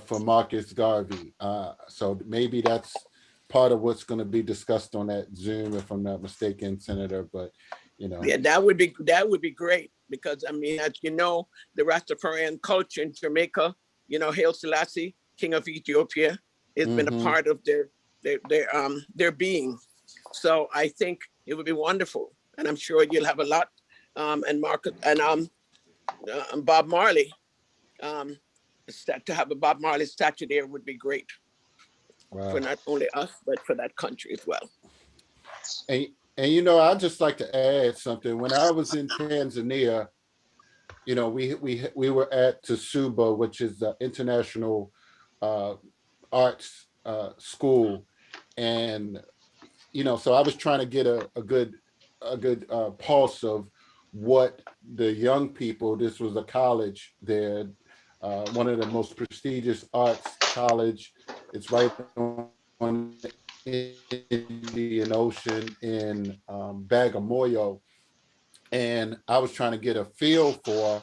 [SPEAKER 3] for Marcus Garvey. So maybe that's part of what's going to be discussed on that Zoom, if I'm not mistaken, Senator. But
[SPEAKER 9] yeah, that would be great, because I mean, as you know, the Rastafarian culture in Jamaica, Haile Selassie, King of Ethiopia, has been a part of their being. So I think it would be wonderful, and I'm sure you'll have a lot. And Marcus and Bob Marley, to have a Bob Marley statue there would be great for not only us but for that country as well.
[SPEAKER 3] And I'd just like to add something. When I was in Tanzania, we were at Tsuba, which is the international arts school, and so I was trying to get a good pulse of what the young people. This was a college there, one of the most prestigious arts college. It's right on the Indian Ocean in Bagamoyo, and I was trying to get a feel for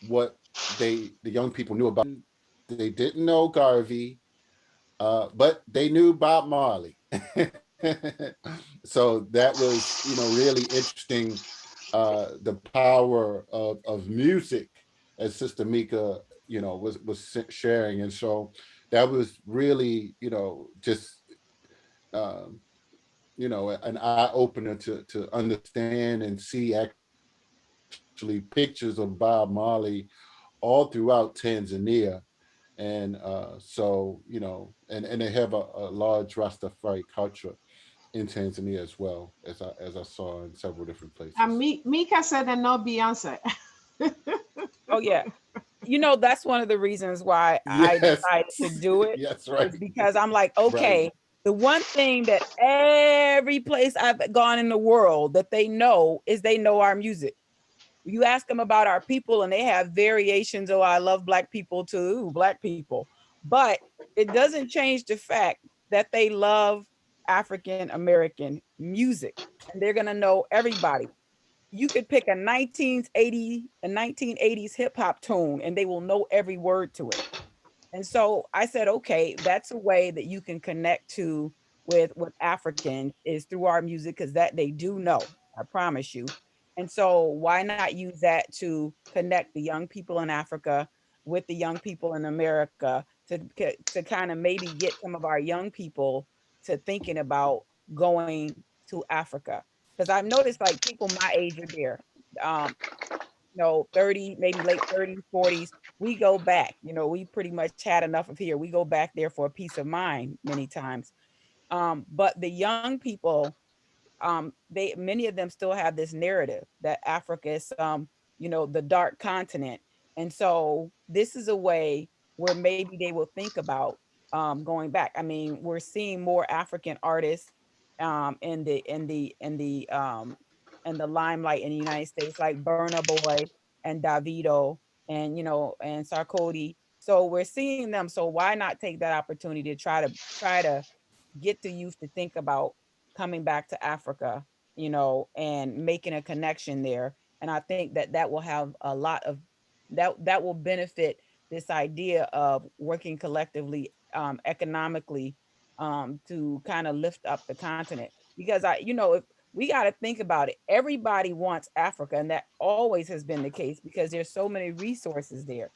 [SPEAKER 3] what the young people knew about. They didn't know Garvey, but they knew Bob Marley. So that was, really interesting. The power of music, as Sister Mika, was sharing, and so that was really, just an eye opener to understand and see actually pictures of Bob Marley all throughout Tanzania. And so, and they have a large Rastafari culture in Tanzania as well, as I saw in several different places.
[SPEAKER 1] And Mika said that no Beyonce.
[SPEAKER 4] Oh yeah. That's one of the reasons why I decided to do it.
[SPEAKER 3] Yes, right.
[SPEAKER 4] Is because I'm like, okay, the one thing that every place I've gone in the world that they know is they know our music. You ask them about our people and they have variations. Oh, I love Black people too, Black people. But it doesn't change the fact that they love African American music, and they're gonna know everybody. You could pick a 1980s hip hop tune and they will know every word to it. And so I said, okay, that's a way that you can connect to with Africans is through our music, because that they do know, I promise you. And so why not use that to connect the young people in Africa with the young people in America to kind of maybe get some of our young people to thinking about going to Africa. Because I've noticed like people my age are there. 30, maybe late 30s, 40s, we go back. We pretty much had enough of here. We go back there for a peace of mind many times. But the young people, many of them still have this narrative that Africa is the dark continent. And so this is a way where maybe they will think about going back. I mean, we're seeing more African artists in the limelight in the United States, like Burna Boy and Davido and and Sarkodie. So we're seeing them. So why not take that opportunity to try to get the youth to think about coming back to Africa, and making a connection there. And I think that will have a lot of that will benefit this idea of working collectively, economically, to kind of lift up the continent. Because if we got to think about it, everybody wants Africa, and that always has been the case because there's so many resources there.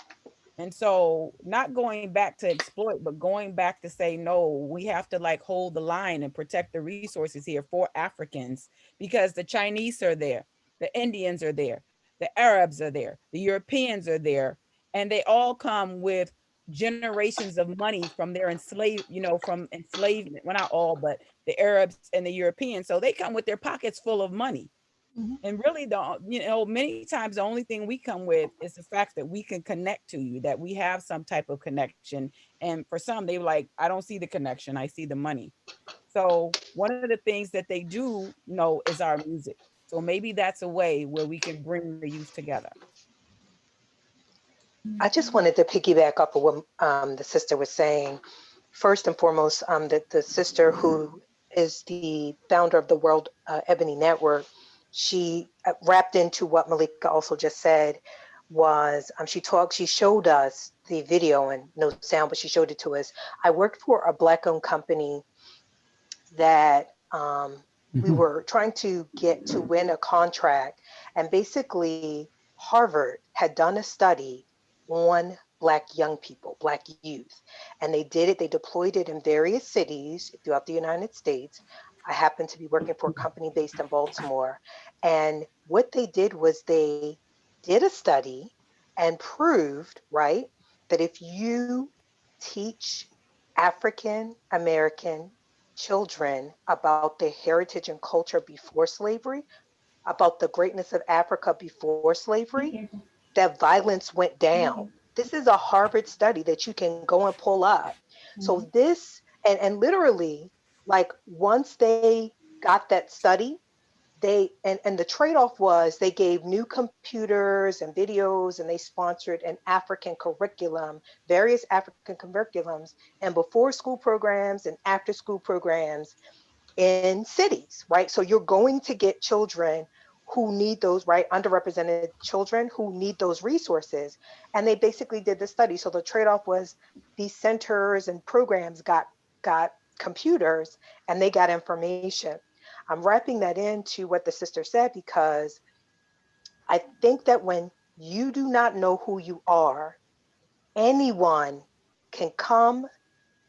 [SPEAKER 4] And so not going back to exploit, but going back to say, no, we have to like hold the line and protect the resources here for Africans, because the Chinese are there, the Indians are there, the Arabs are there, the Europeans are there, and they all come with generations of money from their from enslavement. Well, not all, but the Arabs and the Europeans. So they come with their pockets full of money.
[SPEAKER 1] Mhm.
[SPEAKER 4] And really, many times the only thing we come with is the fact that we can connect to you, that we have some type of connection. And for some, they like, I don't see the connection, I see the money. So one of the things that they do know is our music. So maybe that's a way where we can bring the youth together.
[SPEAKER 5] I just wanted to piggyback off of what the sister was saying. First and foremost, the sister who is the founder of the World Ebony Network, she wrapped into what Malika also just said was, she showed us the video and no sound, but she showed it to us. I worked for a Black-owned company that we were trying to get to win a contract, and basically Harvard had done a study on Black young people, Black youth, and they deployed it in various cities throughout the United States. I happened to be working for a company based in Baltimore, and what they did was they did a study and proved, right, that if you teach African American children about their heritage and culture before slavery, about the greatness of Africa before slavery, that violence went down. This is a Harvard study that you can go and pull up. So this, and literally, like once they got that study, and the trade-off was they gave new computers and videos, and they sponsored an African curriculum, various African curriculums, and before school programs and after school programs in cities, right? So you're going to get children who need those, right? Underrepresented children who need those resources. And they basically did the study. So the trade-off was these centers and programs got computers and they got information. I'm wrapping that into what the sister said, because I think that when you do not know who you are, anyone can come,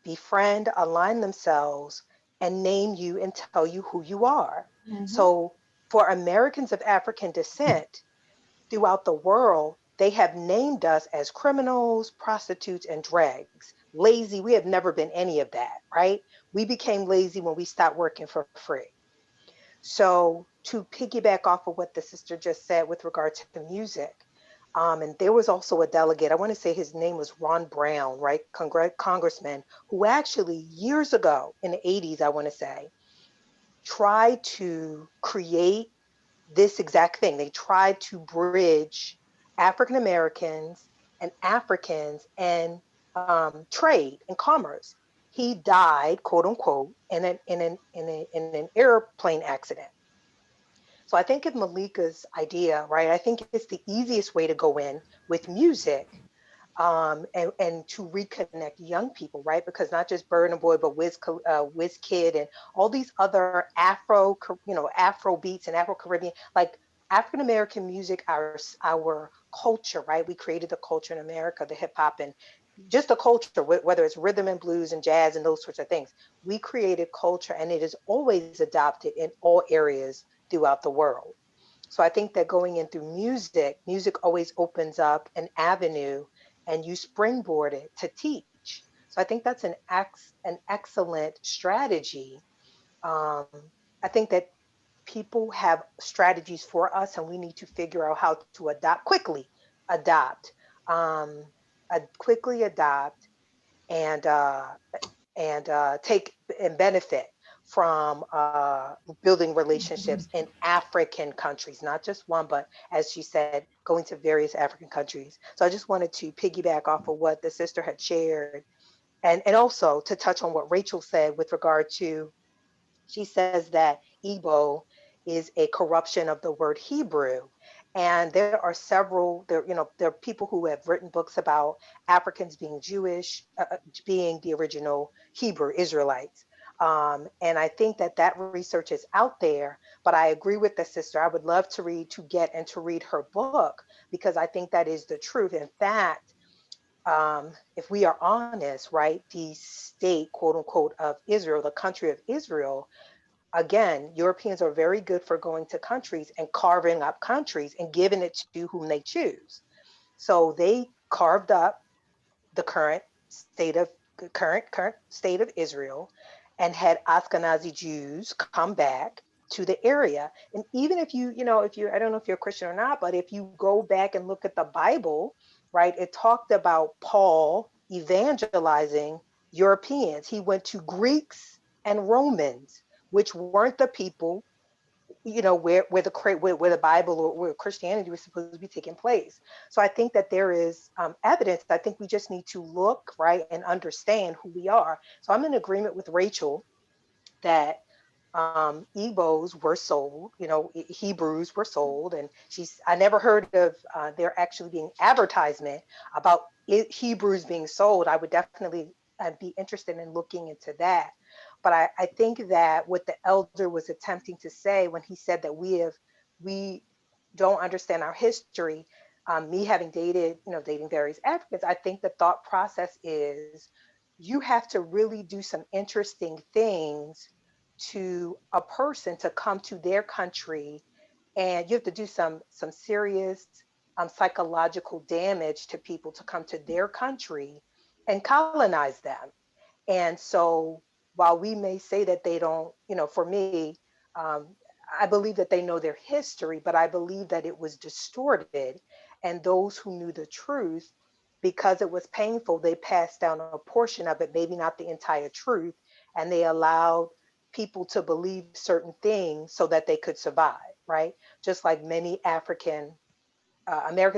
[SPEAKER 5] befriend, align themselves, and name you and tell you who you are. So for Americans of African descent throughout the world, they have named us as criminals, prostitutes, and dregs. Lazy, we have never been any of that, right? We became lazy when we stopped working for free. So to piggyback off of what the sister just said with regard to the music, and there was also a delegate, I want to say his name was Ron Brown, right? Congressman, who actually years ago in the 80s, I want to say, tried to create this exact thing. They tried to bridge African Americans and Africans and trade and commerce. He died, quote unquote, in an airplane accident. So I think if Malika's idea, right, I think it's the easiest way to go in with music, and to reconnect young people, right? Because not just Burna Boy, but Wiz Kid and all these other Afro beats and Afro Caribbean, like African American music, our culture, right? We created the culture in America, the hip hop and just the culture, whether it's rhythm and blues and jazz and those sorts of things. We created culture, and it is always adopted in all areas throughout the world. So I think that going in through music always opens up an avenue, and you springboard it to teach. So I think that's an excellent strategy. I think that people have strategies for us, and we need to figure out how to quickly adopt, and take and benefit from building relationships in African countries, not just one, but as she said, going to various African countries. So I just wanted to piggyback off of what the sister had shared, and also to touch on what Rachel said with regard to, she says that Igbo is a corruption of the word Hebrew. And there are several, there are people who have written books about Africans being Jewish, being the original Hebrew Israelites. And I think that that research is out there, but I agree with the sister. I would love to read her book, because I think that is the truth. In fact, if we are honest, right, the state, quote unquote, of Israel, the country of Israel, again, Europeans are very good for going to countries and carving up countries and giving it to whom they choose. So they carved up the current state of Israel, and had Ashkenazi Jews come back to the area. And even if I don't know if you're a Christian or not, but if you go back and look at the Bible, right, it talked about Paul evangelizing Europeans. He went to Greeks and Romans, which weren't the people, where the Bible or where Christianity was supposed to be taking place. So I think that there is evidence. I think we just need to look, right, and understand who we are. So I'm in agreement with Rachel that Igbos were sold, Hebrews were sold, and I never heard of there actually being advertisement about Hebrews being sold. I would definitely be interested in looking into that. But I think that what the elder was attempting to say when he said that we don't understand our history, me having dating various Africans, I think the thought process is you have to really do some interesting things to a person to come to their country, and you have to do some serious psychological damage to people to come to their country and colonize them. And so while we may say that they don't, for me, um, I believe that they know their history, but I believe that it was distorted, and those who knew the truth, because it was painful, they passed down a portion of it, maybe not the entire truth, and they allowed people to believe certain things so that they could survive, right? Just like many Americans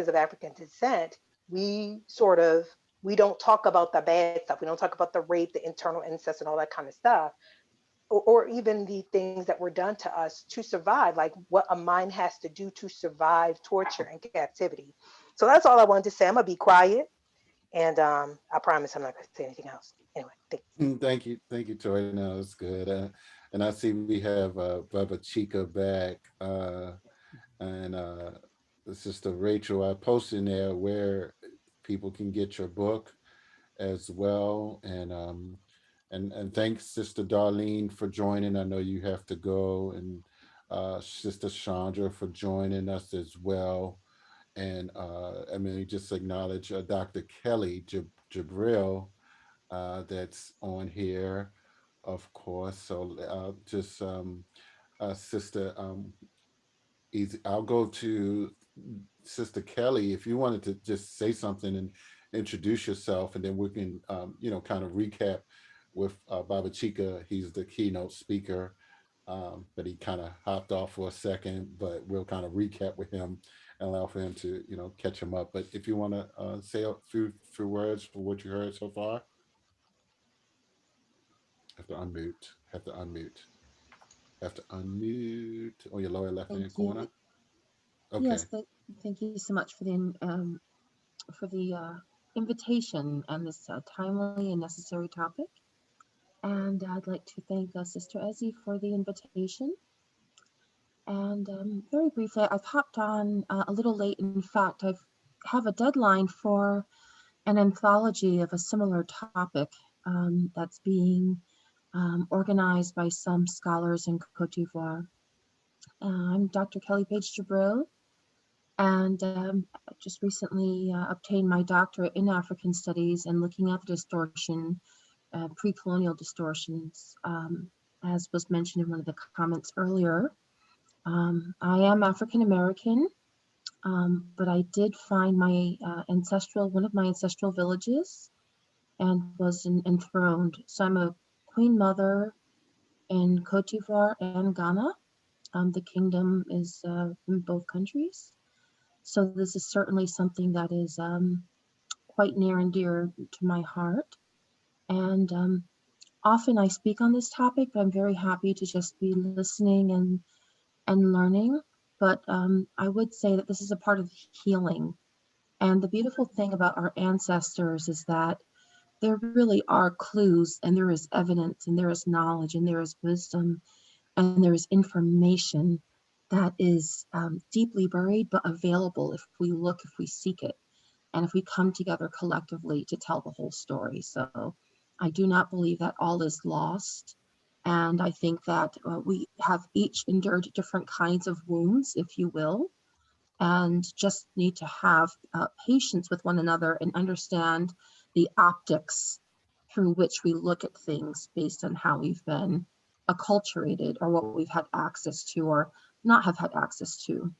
[SPEAKER 5] of African descent, we don't talk about the bad stuff. We don't talk about the rape, the internal incest, and all that kind of stuff, or even the things that were done to us to survive, like what a mind has to do to survive torture and captivity. So that's all I wanted to say. I'm gonna be quiet, and I promise I'm not gonna say anything else. Anyway, thanks.
[SPEAKER 3] Thank you, Tori. No, it's good. And I see we have Baba Chika back, and Sister Rachel. I posted in there where people can get your book as well, and thanks, Sister Darlene, for joining. I know you have to go, and Sister Chandra for joining us as well. And I mean, just acknowledge Dr. Kelly Jabril, that's on here, of course. So just Sister, easy. I'll go to Sister Kelly if you wanted to just say something and introduce yourself, and then we can, kind of recap with Baba Chika. He's the keynote speaker, but he kind of hopped off for a second, but we'll kind of recap with him and allow for him to, catch him up. But if you want to say a few words for what you heard so far, have to unmute, on your lower left hand corner. Okay.
[SPEAKER 10] Yes, thank you so much for the invitation and this timely and necessary topic. And I'd like to thank Sister Ezzy for the invitation. And very briefly, I've hopped on a little late. In fact, I have a deadline for an anthology of a similar topic that's being organized by some scholars in Cote d'Ivoire. I'm Dr. Kelly Page Jabril, and just recently obtained my doctorate in African Studies and looking at the distortion, pre-colonial distortions, as was mentioned in one of the comments earlier. I am African American, but I did find my one of my ancestral villages and was enthroned. So I'm a Queen Mother in Cote d'Ivoire and Ghana. The kingdom is in both countries. So this is certainly something that is quite near and dear to my heart. And often I speak on this topic, but I'm very happy to just be listening and learning. but I would say that this is a part of healing. And the beautiful thing about our ancestors is that there really are clues, and there is evidence, and there is knowledge, and there is wisdom, and there is information that is deeply buried but available if we look, if we seek it, and if we come together collectively to tell the whole story. So I do not believe that all is lost. And I think that we have each endured different kinds of wounds, if you will, and just need to have patience with one another and understand the optics through which we look at things based on how we've been acculturated or what we've had access to or not have had access to.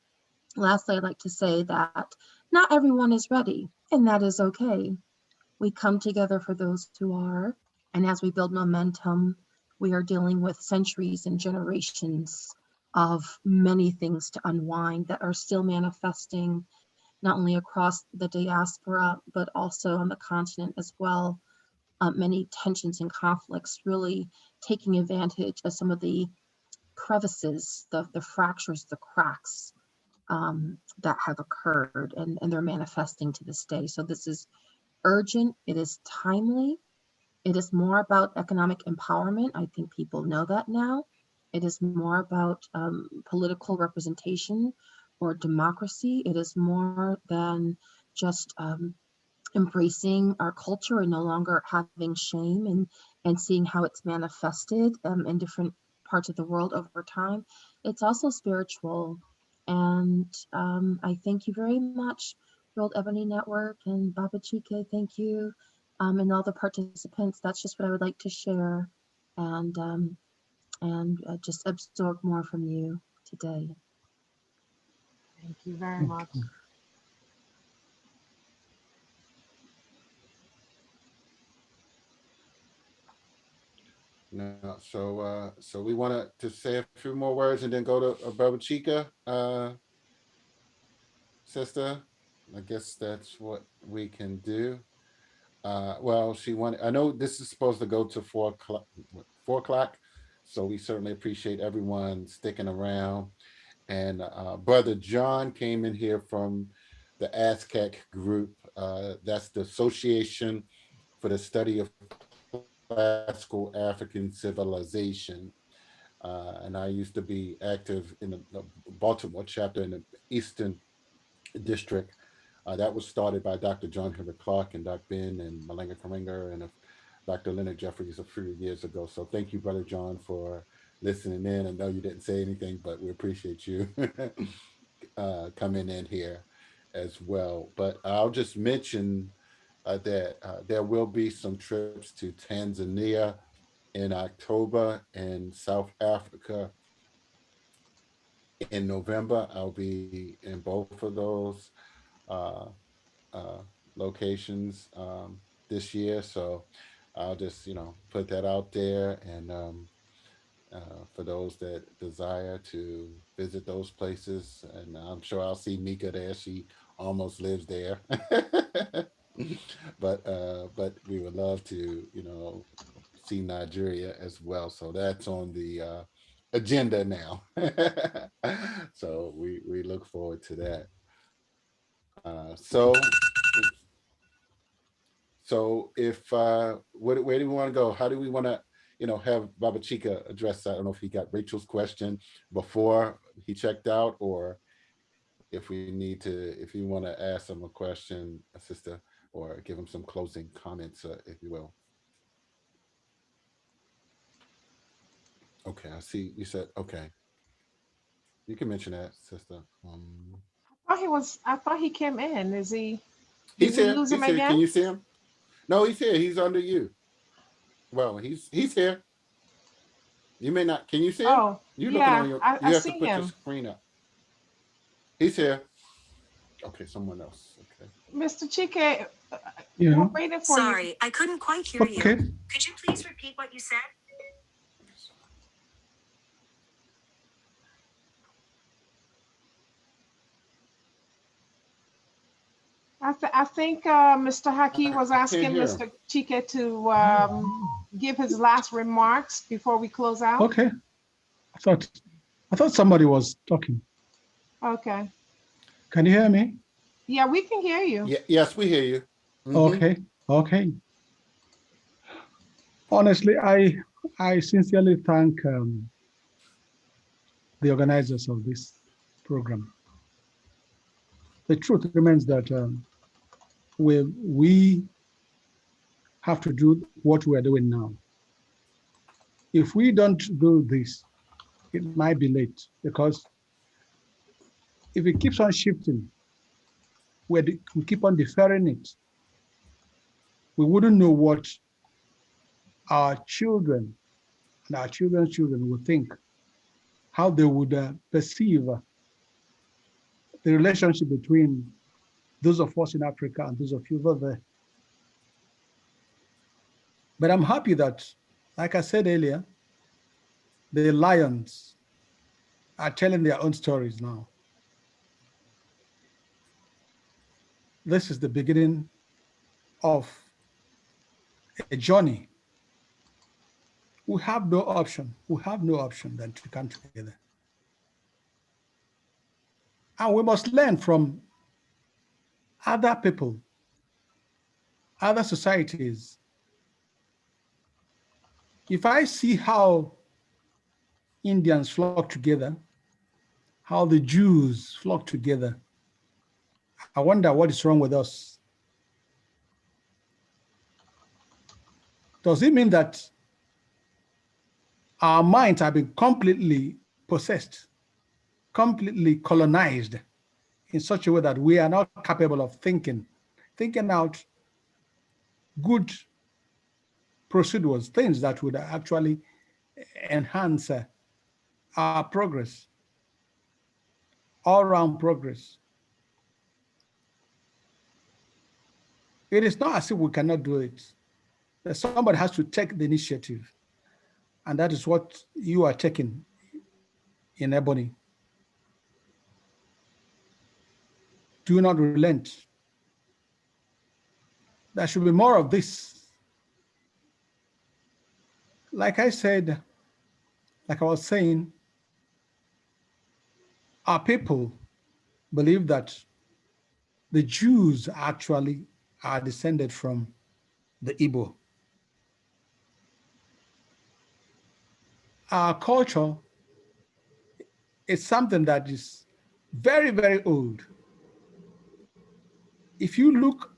[SPEAKER 10] Lastly, I'd like to say that not everyone is ready, and that is okay. We come together for those who are, and as we build momentum, we are dealing with centuries and generations of many things to unwind that are still manifesting, not only across the diaspora, but also on the continent as well. Many tensions and conflicts really taking advantage of some of the crevices, the fractures, the cracks that have occurred, and they're manifesting to this day. So this is urgent, it is timely, it is more about economic empowerment. I think people know that now. It is more about political representation or democracy. It is more than just embracing our culture and no longer having shame and seeing how it's manifested in different parts of the world over time. It's also spiritual. And I thank you very much, World Ebony Network and Baba Chike, thank you. And all the participants. That's just what I would like to share and just absorb more from you today.
[SPEAKER 1] Thank you very much.
[SPEAKER 3] No, so we want to say a few more words and then go to Baba Chika, sister. I guess that's what we can do. Well, she wanted. I know this is supposed to go to 4 o'clock. 4 o'clock. So we certainly appreciate everyone sticking around. And Brother John came in here from the ASCAC group. That's the Association for the Study of Classical African Civilization. And I used to be active in the Baltimore chapter in the Eastern District. That was started by Dr. John Henry Clark and Dr. Ben and Malenga Karenga and Dr. Leonard Jeffries a few years ago. So thank you, Brother John, for listening in. I know you didn't say anything, but we appreciate you coming in here as well. But I'll just mention that there will be some trips to Tanzania in October and South Africa in November. I'll be in both of those locations this year. So I'll just, put that out there. And for those that desire to visit those places, and I'm sure I'll see Mika there. She almost lives there. But we would love to, see Nigeria as well. So that's on the agenda now. So we look forward to that. So if where do we want to go? How do we want to, have Baba Chika address? I don't know if he got Rachel's question before he checked out, or if you want to ask him a question, sister, or give him some closing comments, if you will. Okay, I see you said, okay. You can mention that, sister.
[SPEAKER 1] I thought he came in. Is he?
[SPEAKER 3] He's here.
[SPEAKER 1] Lose him
[SPEAKER 3] He's here.
[SPEAKER 1] again?
[SPEAKER 3] Can you see him? No, he's here. He's under you. Well, he's here. You may not. Can you see him?
[SPEAKER 1] Oh,
[SPEAKER 3] You
[SPEAKER 1] yeah,
[SPEAKER 3] looking on your.
[SPEAKER 1] I
[SPEAKER 3] You have
[SPEAKER 1] see
[SPEAKER 3] to put your
[SPEAKER 1] him.
[SPEAKER 3] screen up. He's here. Okay, someone else. Okay.
[SPEAKER 1] Mr. Chike,
[SPEAKER 2] Yeah.
[SPEAKER 1] we're waiting for you.
[SPEAKER 11] Sorry, I couldn't quite hear you.
[SPEAKER 2] Okay.
[SPEAKER 11] Could you please repeat what you said?
[SPEAKER 1] I think Mr. Haki was
[SPEAKER 3] I can't
[SPEAKER 1] asking
[SPEAKER 3] hear
[SPEAKER 1] Mr. Chike to give his last remarks before we close out.
[SPEAKER 2] Okay. I thought somebody was talking.
[SPEAKER 1] Okay.
[SPEAKER 2] Can you hear me?
[SPEAKER 1] Yeah, we can hear you.
[SPEAKER 3] Yes, we hear you. Mhm.
[SPEAKER 2] Okay, okay. Honestly, I sincerely thank the organizers of this program. The truth remains that we have to do what we are doing now. If we don't do this, it might be late, because if it keeps on shifting, we keep on deferring it, we wouldn't know what our children and our children's children would think, how they would perceive the relationship between those of us in Africa and those of you over there. But I'm happy that, like I said earlier, the lions are telling their own stories now. This is the beginning of a journey. We have no option. We have no option than to come together. And we must learn from other people, other societies. If I see how Indians flock together, how the Jews flock together, I wonder what is wrong with us. Does it mean that our minds have been completely possessed, completely colonized in such a way that we are not capable of thinking out good procedures, things that would actually enhance our progress, all-round progress? It is not as if we cannot do it. Somebody has to take the initiative, and that is what you are taking in Ebony. Do not relent. There should be more of this. Like I said, like I was saying, our people believe that the Jews actually are descended from the Igbo. Our culture is something that is very, very old. If you look,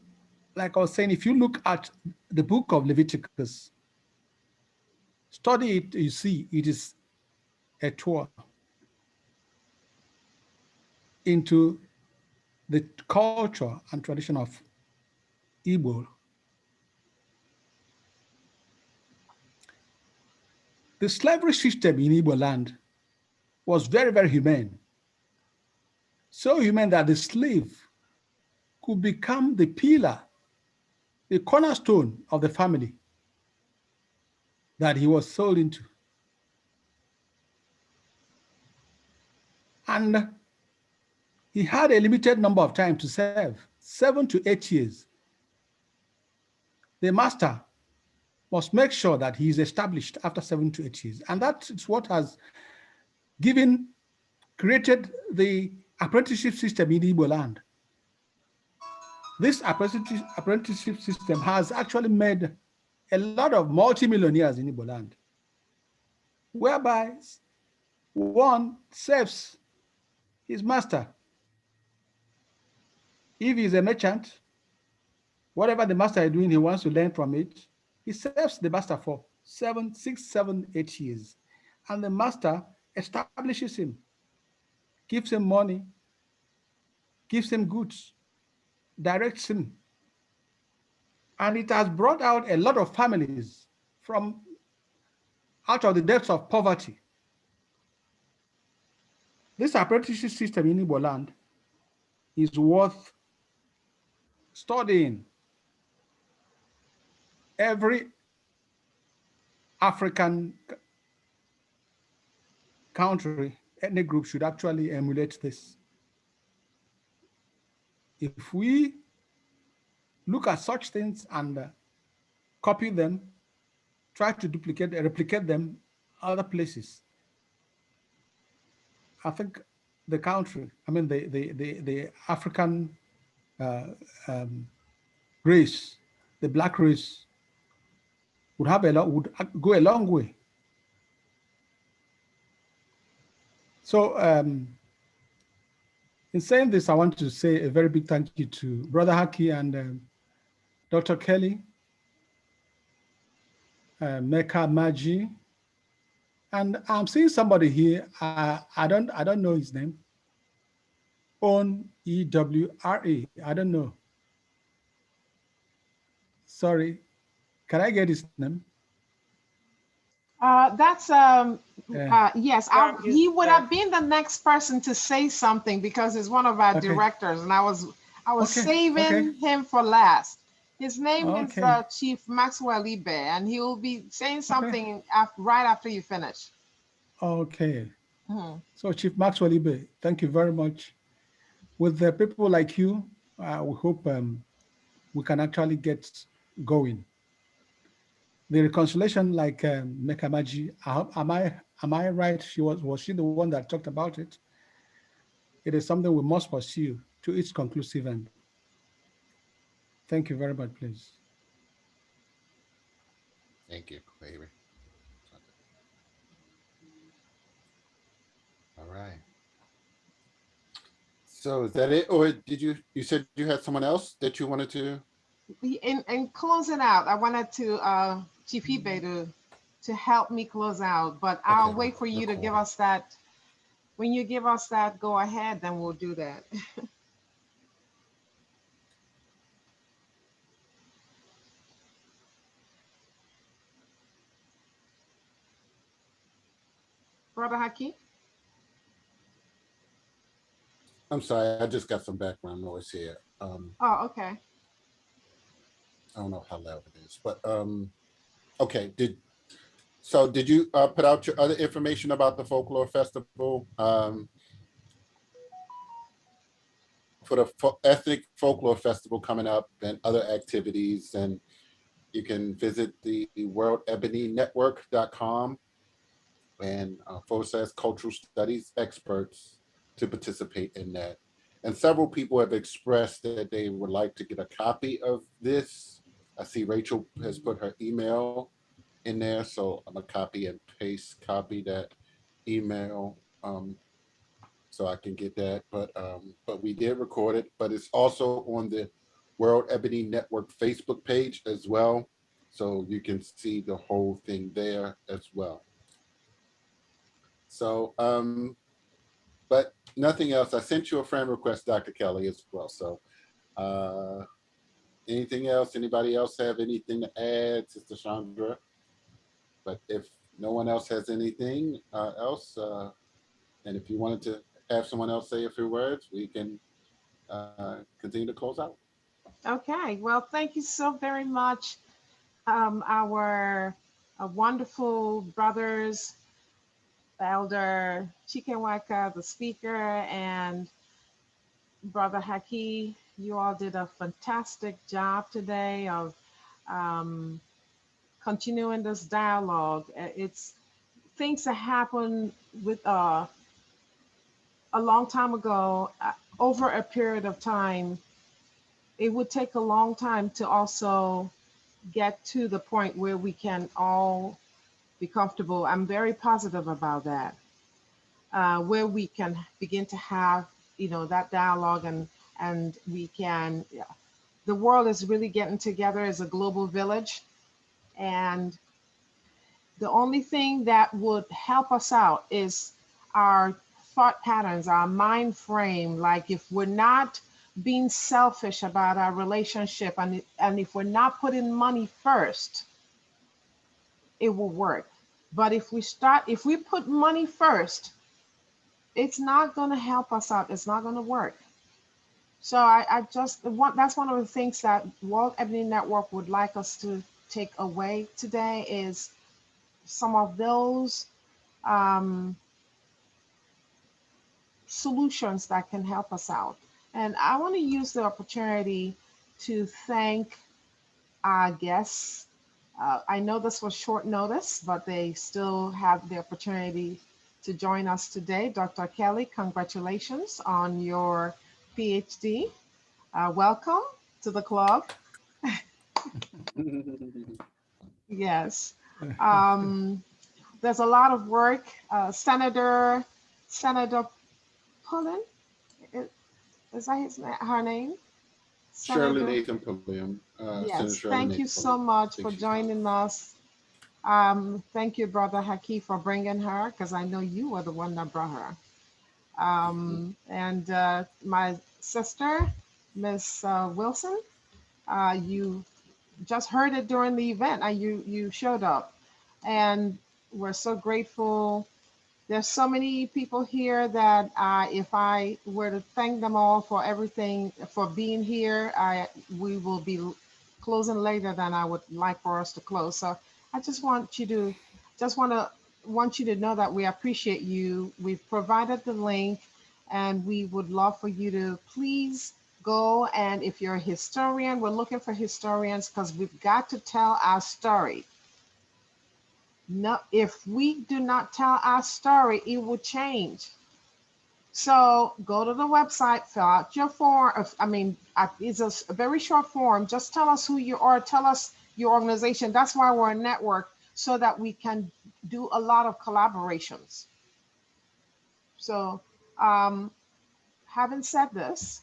[SPEAKER 2] like I was saying, if you look at the book of Leviticus, study it, you see it is a tour into the culture and tradition of Igbo. The slavery system in Igbo land was very, very humane. So humane that the slave could become the pillar, the cornerstone of the family that he was sold into. And he had a limited number of time to serve, 7 to 8 years. The master must make sure that he is established after 7 to 8 years. And that is what has created the apprenticeship system in Igbo land. This apprenticeship system has actually made a lot of multimillionaires in Igbo land, whereby one serves his master. If he's a merchant, whatever the master is doing, he wants to learn from it. He serves the master for 6, 7, 8 years. And the master establishes him, gives him money, gives him goods, directs him. And it has brought out a lot of families from out of the depths of poverty. This apprenticeship system in Igbo land is worth studying. Every African country, ethnic group should actually emulate this. If we look at such things and copy them, try to replicate them other places, I think the country, I mean the African race, the black race, would have a lot, would go a long way. So in saying this, I want to say a very big thank you to Brother Haki and Dr. Kelly, Mecca Maji, and I'm seeing somebody here. I don't know his name. On EWRA. I don't know. Sorry. Can I get his name?
[SPEAKER 1] That's yes. He would have been the next person to say something because he's one of our
[SPEAKER 2] Okay.
[SPEAKER 1] directors, and I was
[SPEAKER 2] Okay,
[SPEAKER 1] saving him for last. His name is
[SPEAKER 2] Okay.
[SPEAKER 1] Chief Maxwell Ibe, and he will be saying
[SPEAKER 2] Okay.
[SPEAKER 1] something right after you finish.
[SPEAKER 2] Okay.
[SPEAKER 1] Mhm.
[SPEAKER 2] So Chief Maxwell Ibe, thank you very much. With the people like you, we hope we can actually get going. The reconciliation, like Mekamaji, am I right? Was she the one that talked about it? It is something we must pursue to its conclusive end. Thank you very much, please.
[SPEAKER 3] Thank you, Quaver. All right. So is that it, or did you said you had someone else that you wanted to?
[SPEAKER 1] In closing out, I wanted to Chief Ibe to help me close out, but I'll wait for you to give us that. When you give us that go ahead, then we'll do that. Brother Haki?
[SPEAKER 3] I'm sorry, I just got some background noise here.
[SPEAKER 1] Oh, okay.
[SPEAKER 3] I don't know how loud it is, but okay. Did you put out your other information about the folklore festival? For the ethnic folklore festival coming up and other activities, and you can visit the worldebonynetwork.com and / cultural studies experts to participate in that. And several people have expressed that they would like to get a copy of this. I see Rachel has put her email in there, so I'm gonna copy and paste that email so I can get that. But we did record it, but it's also on the World Ebony Network Facebook page as well, so you can see the whole thing there as well. So but nothing else. I sent you a friend request, Dr. Kelly, as well. So anything else? Anybody else have anything to add, Sister Chandra? But if no one else has anything else, and if you wanted to have someone else say a few words, we can continue to close out.
[SPEAKER 1] Okay. Well, thank you so very much, our wonderful brothers, Elder Chike Nwaka, the speaker, and Brother Haki. You all did a fantastic job today of continuing this dialogue. It's things that happened with a long time ago, over a period of time. It would take a long time to also get to the point where we can all be comfortable. I'm very positive about that, where we can begin to have, that dialogue, and we can. The world is really getting together as a global village, and the only thing that would help us out is our thought patterns, our mind frame. Like if we're not being selfish about our relationship, and if we're not putting money first, it will work. But if we put money first, it's not going to help us out. It's not going to work. So I just want, that's one of the things that World Ebony Network would like us to take away today, is some of those solutions that can help us out. And I want to use the opportunity to thank our guests. I know this was short notice, but they still have the opportunity to join us today. Dr. Kelly, congratulations on your PhD. Welcome to the club. Yes. There's a lot of work. Senator Pullen, is that her name?
[SPEAKER 3] Shirley
[SPEAKER 1] Senator.
[SPEAKER 3] Nathan Pulliam. Senator
[SPEAKER 1] Yes,
[SPEAKER 3] Shirley
[SPEAKER 1] thank
[SPEAKER 3] Nathan
[SPEAKER 1] you so
[SPEAKER 3] Pulliam. I
[SPEAKER 1] much
[SPEAKER 3] think
[SPEAKER 1] for
[SPEAKER 3] she's not.
[SPEAKER 1] joining us. Thank you, Brother Haki, for bringing her, because I know you were the one that brought her. And my sister, Miss Wilson, you just heard it during the event, and you showed up, and we're so grateful. There's so many people here that if I were to thank them all for everything, for being here, we will be closing later than I would like for us to close. So I just want you to, want you to know that we appreciate you. We've provided the link, and we would love for you to please go. And if you're a historian, we're looking for historians because we've got to tell our story. No, if we do not tell our story, it will change. So go to the website, fill out your form. It's a very short form. Just tell us who you are. Tell us your organization. That's why we're a network, so that we can do a lot of collaborations. So having said this,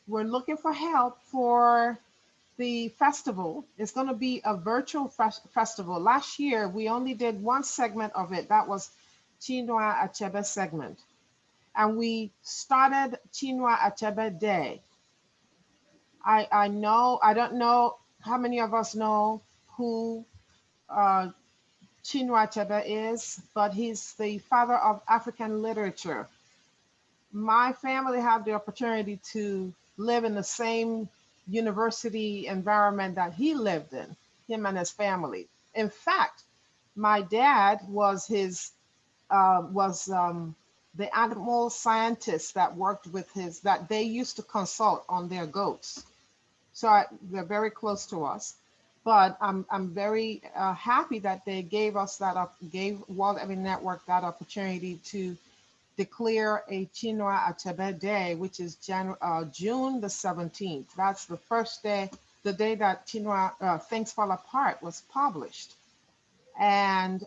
[SPEAKER 1] we're looking for help for the festival. Is going to be a virtual festival. Last year, we only did one segment of it. That was Chinua Achebe segment. And we started Chinua Achebe Day. I don't know how many of us know who Chinua Achebe is, but he's the father of African literature. My family had the opportunity to live in the same university environment that he lived in, him and his family. In fact, my dad was the animal scientist that worked with that they used to consult on their goats. So they're very close to us. But I'm very happy that they gave World Every Network that opportunity to declare a Chinua Achebe Day, which is June the 17th. That's the first day, the day that Chinua Things Fall Apart was published. And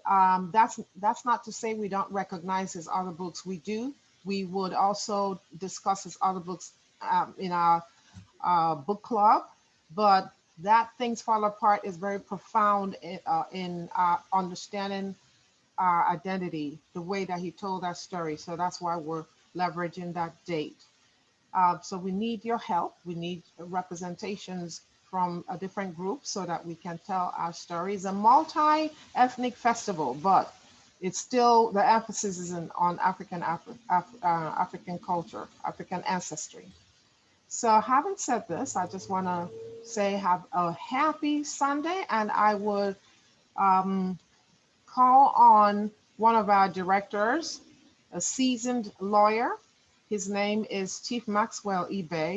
[SPEAKER 1] that's not to say we don't recognize his other books. We do. We would also discuss his other books in our book club, but that Things Fall Apart is very profound in understanding our identity, the way that he told our story. So that's why we're leveraging that date. So we need your help. We need representations from a different group so that we can tell our story. It's a multi-ethnic festival, but it's still, the emphasis is on African culture, African ancestry. So having said this, I just want to say have a happy Sunday, and I would call on one of our directors, a seasoned lawyer. His name is Chief Maxwell Ibe.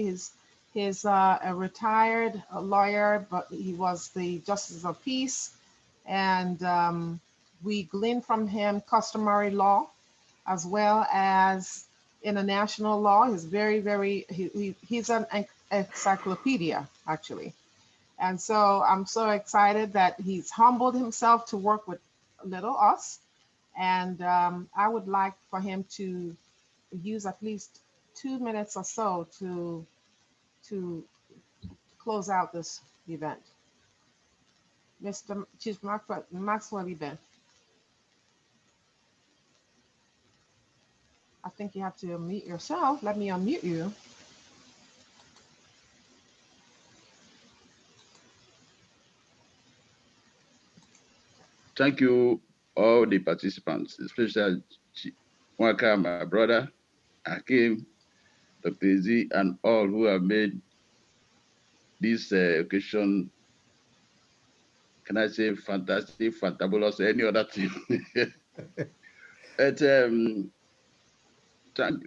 [SPEAKER 1] He's a retired lawyer, but he was the Justice of Peace. And we glean from him customary law as well as international law. He's he's an encyclopedia, actually. And so I'm so excited that he's humbled himself to work with little us. And I would like for him to use at least 2 minutes or so to close out this event. Mr. Chief Maxwell Ibe. I think you have to unmute yourself. Let me unmute you.
[SPEAKER 12] Thank you, all the participants, especially Chike Nwaka, my brother, Hakim, Dr. Z, and all who have made this occasion, can I say fantastic, fantabulous, any other thing? But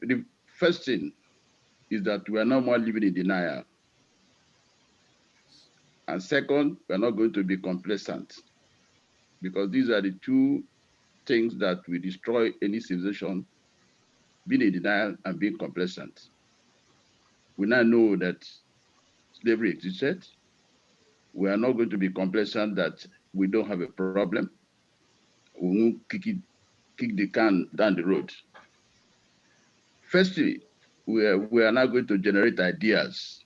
[SPEAKER 12] the first thing is that we are no more living in denial. And second, we are not going to be complacent, because these are the two things that will destroy any civilization, being in denial and being complacent. We now know that slavery existed. We are not going to be complacent that we don't have a problem. We won't kick the can down the road. Firstly, we are now going to generate ideas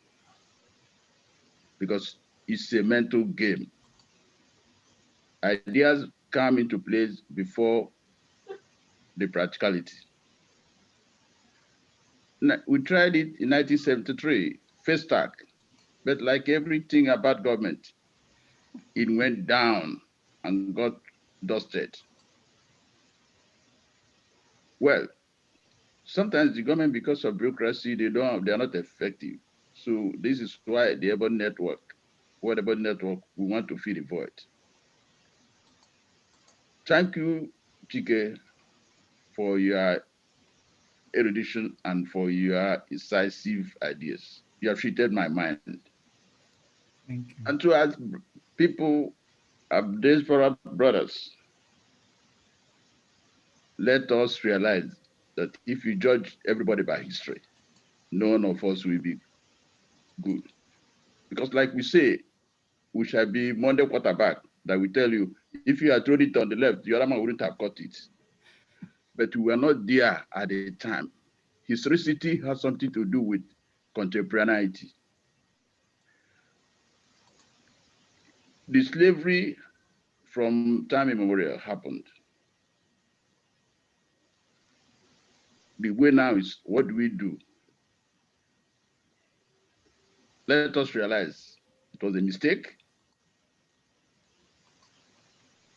[SPEAKER 12] because it's a mental game. Ideas come into place before the practicality. We tried it in 1973, first tack, but like everything about government, it went down and got dusted. Well, sometimes the government, because of bureaucracy, they are not effective. So this is why the urban network, whatever network, we want to fill the void. Thank you, Chike, for your erudition and for your incisive ideas. You have treated my mind.
[SPEAKER 2] Thank you.
[SPEAKER 12] And to ask people, diaspora brothers, let us realize that if you judge everybody by history, none of us will be good. Because like we say, we shall be Monday quarterback that we tell you, if you had thrown it on the left, the other man wouldn't have caught it. But we were not there at the time. Historicity has something to do with contemporaneity. The slavery from time immemorial happened. The way now is, what do we do? Let us realize it was a mistake.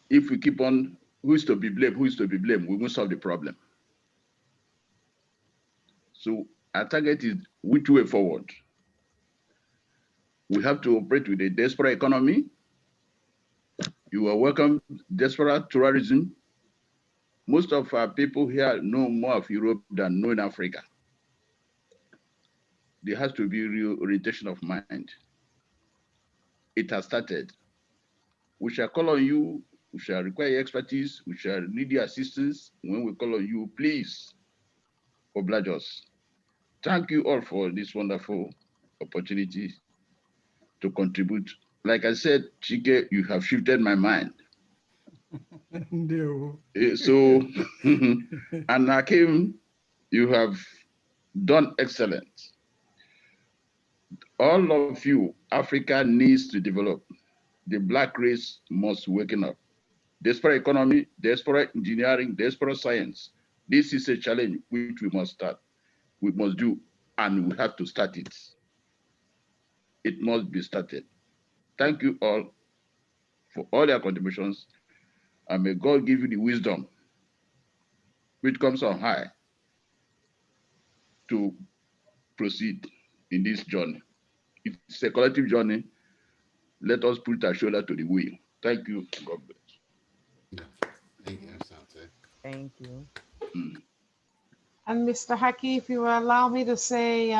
[SPEAKER 12] If we keep on, who is to be blamed, we won't solve the problem. So our target is which way forward? We have to operate with a diaspora economy. You are welcome, diaspora tourism. Most of our people here know more of Europe than know in Africa. There has to be reorientation of mind. It has started. We shall call on you, we shall require expertise, we shall need your assistance. When we call on you, please oblige us. Thank you all for this wonderful opportunity to contribute. Like I said, Chike, you have shifted my mind.
[SPEAKER 2] No.
[SPEAKER 12] So, and Hakim, you have done excellent. All of you, Africa needs to develop. The Black race must waken up. Diaspora economy, diaspora engineering, diaspora science. This is a challenge which we must start. We must do, and we have to start it. It must be started. Thank you all for all your contributions, and may God give you the wisdom which comes on high to proceed in this journey. It's a collective journey. Let us put our shoulder to the wheel. Thank you. God bless.
[SPEAKER 3] Thank you, Asante.
[SPEAKER 4] Thank you.
[SPEAKER 1] And Mr. Haki, if you will allow me to say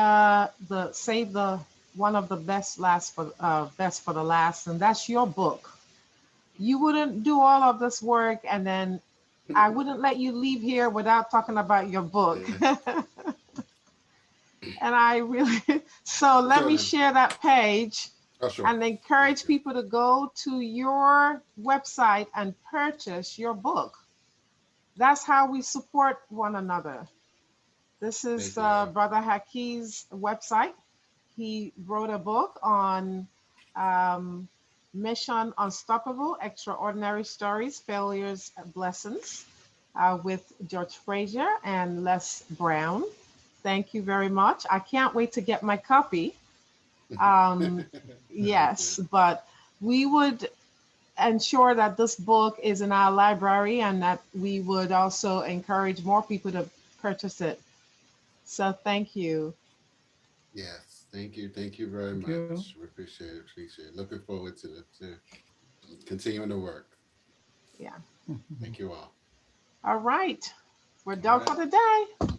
[SPEAKER 1] save the one of the best for the last, and that's your book. You wouldn't do all of this work, and then I wouldn't let you leave here without talking about your book. And I really, so let me share that page and encourage people to go to your website and purchase your book. That's how we support one another. This is Brother Haki's website. He wrote a book on Mission Unstoppable, Extraordinary Stories, Failures, Blessings with George Frazier and Les Brown. Thank you very much. I can't wait to get my copy. Yes, but we would ensure that this book is in our library and that we would also encourage more people to purchase it. So thank you.
[SPEAKER 3] Yes, thank you very much. We appreciate it. Looking forward to continuing to work.
[SPEAKER 1] Yeah.
[SPEAKER 3] Thank you all.
[SPEAKER 1] All right. We're done for the day.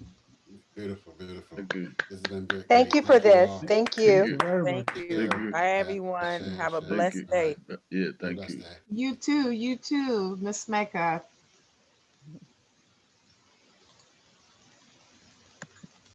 [SPEAKER 3] Beautiful.
[SPEAKER 12] Okay.
[SPEAKER 3] This has been great.
[SPEAKER 5] Thank you for this.
[SPEAKER 3] All.
[SPEAKER 5] Thank you.
[SPEAKER 4] Thank you. Bye, everyone. Have a blessed day.
[SPEAKER 12] Yeah, thank you.
[SPEAKER 1] You too, Miss Mecca.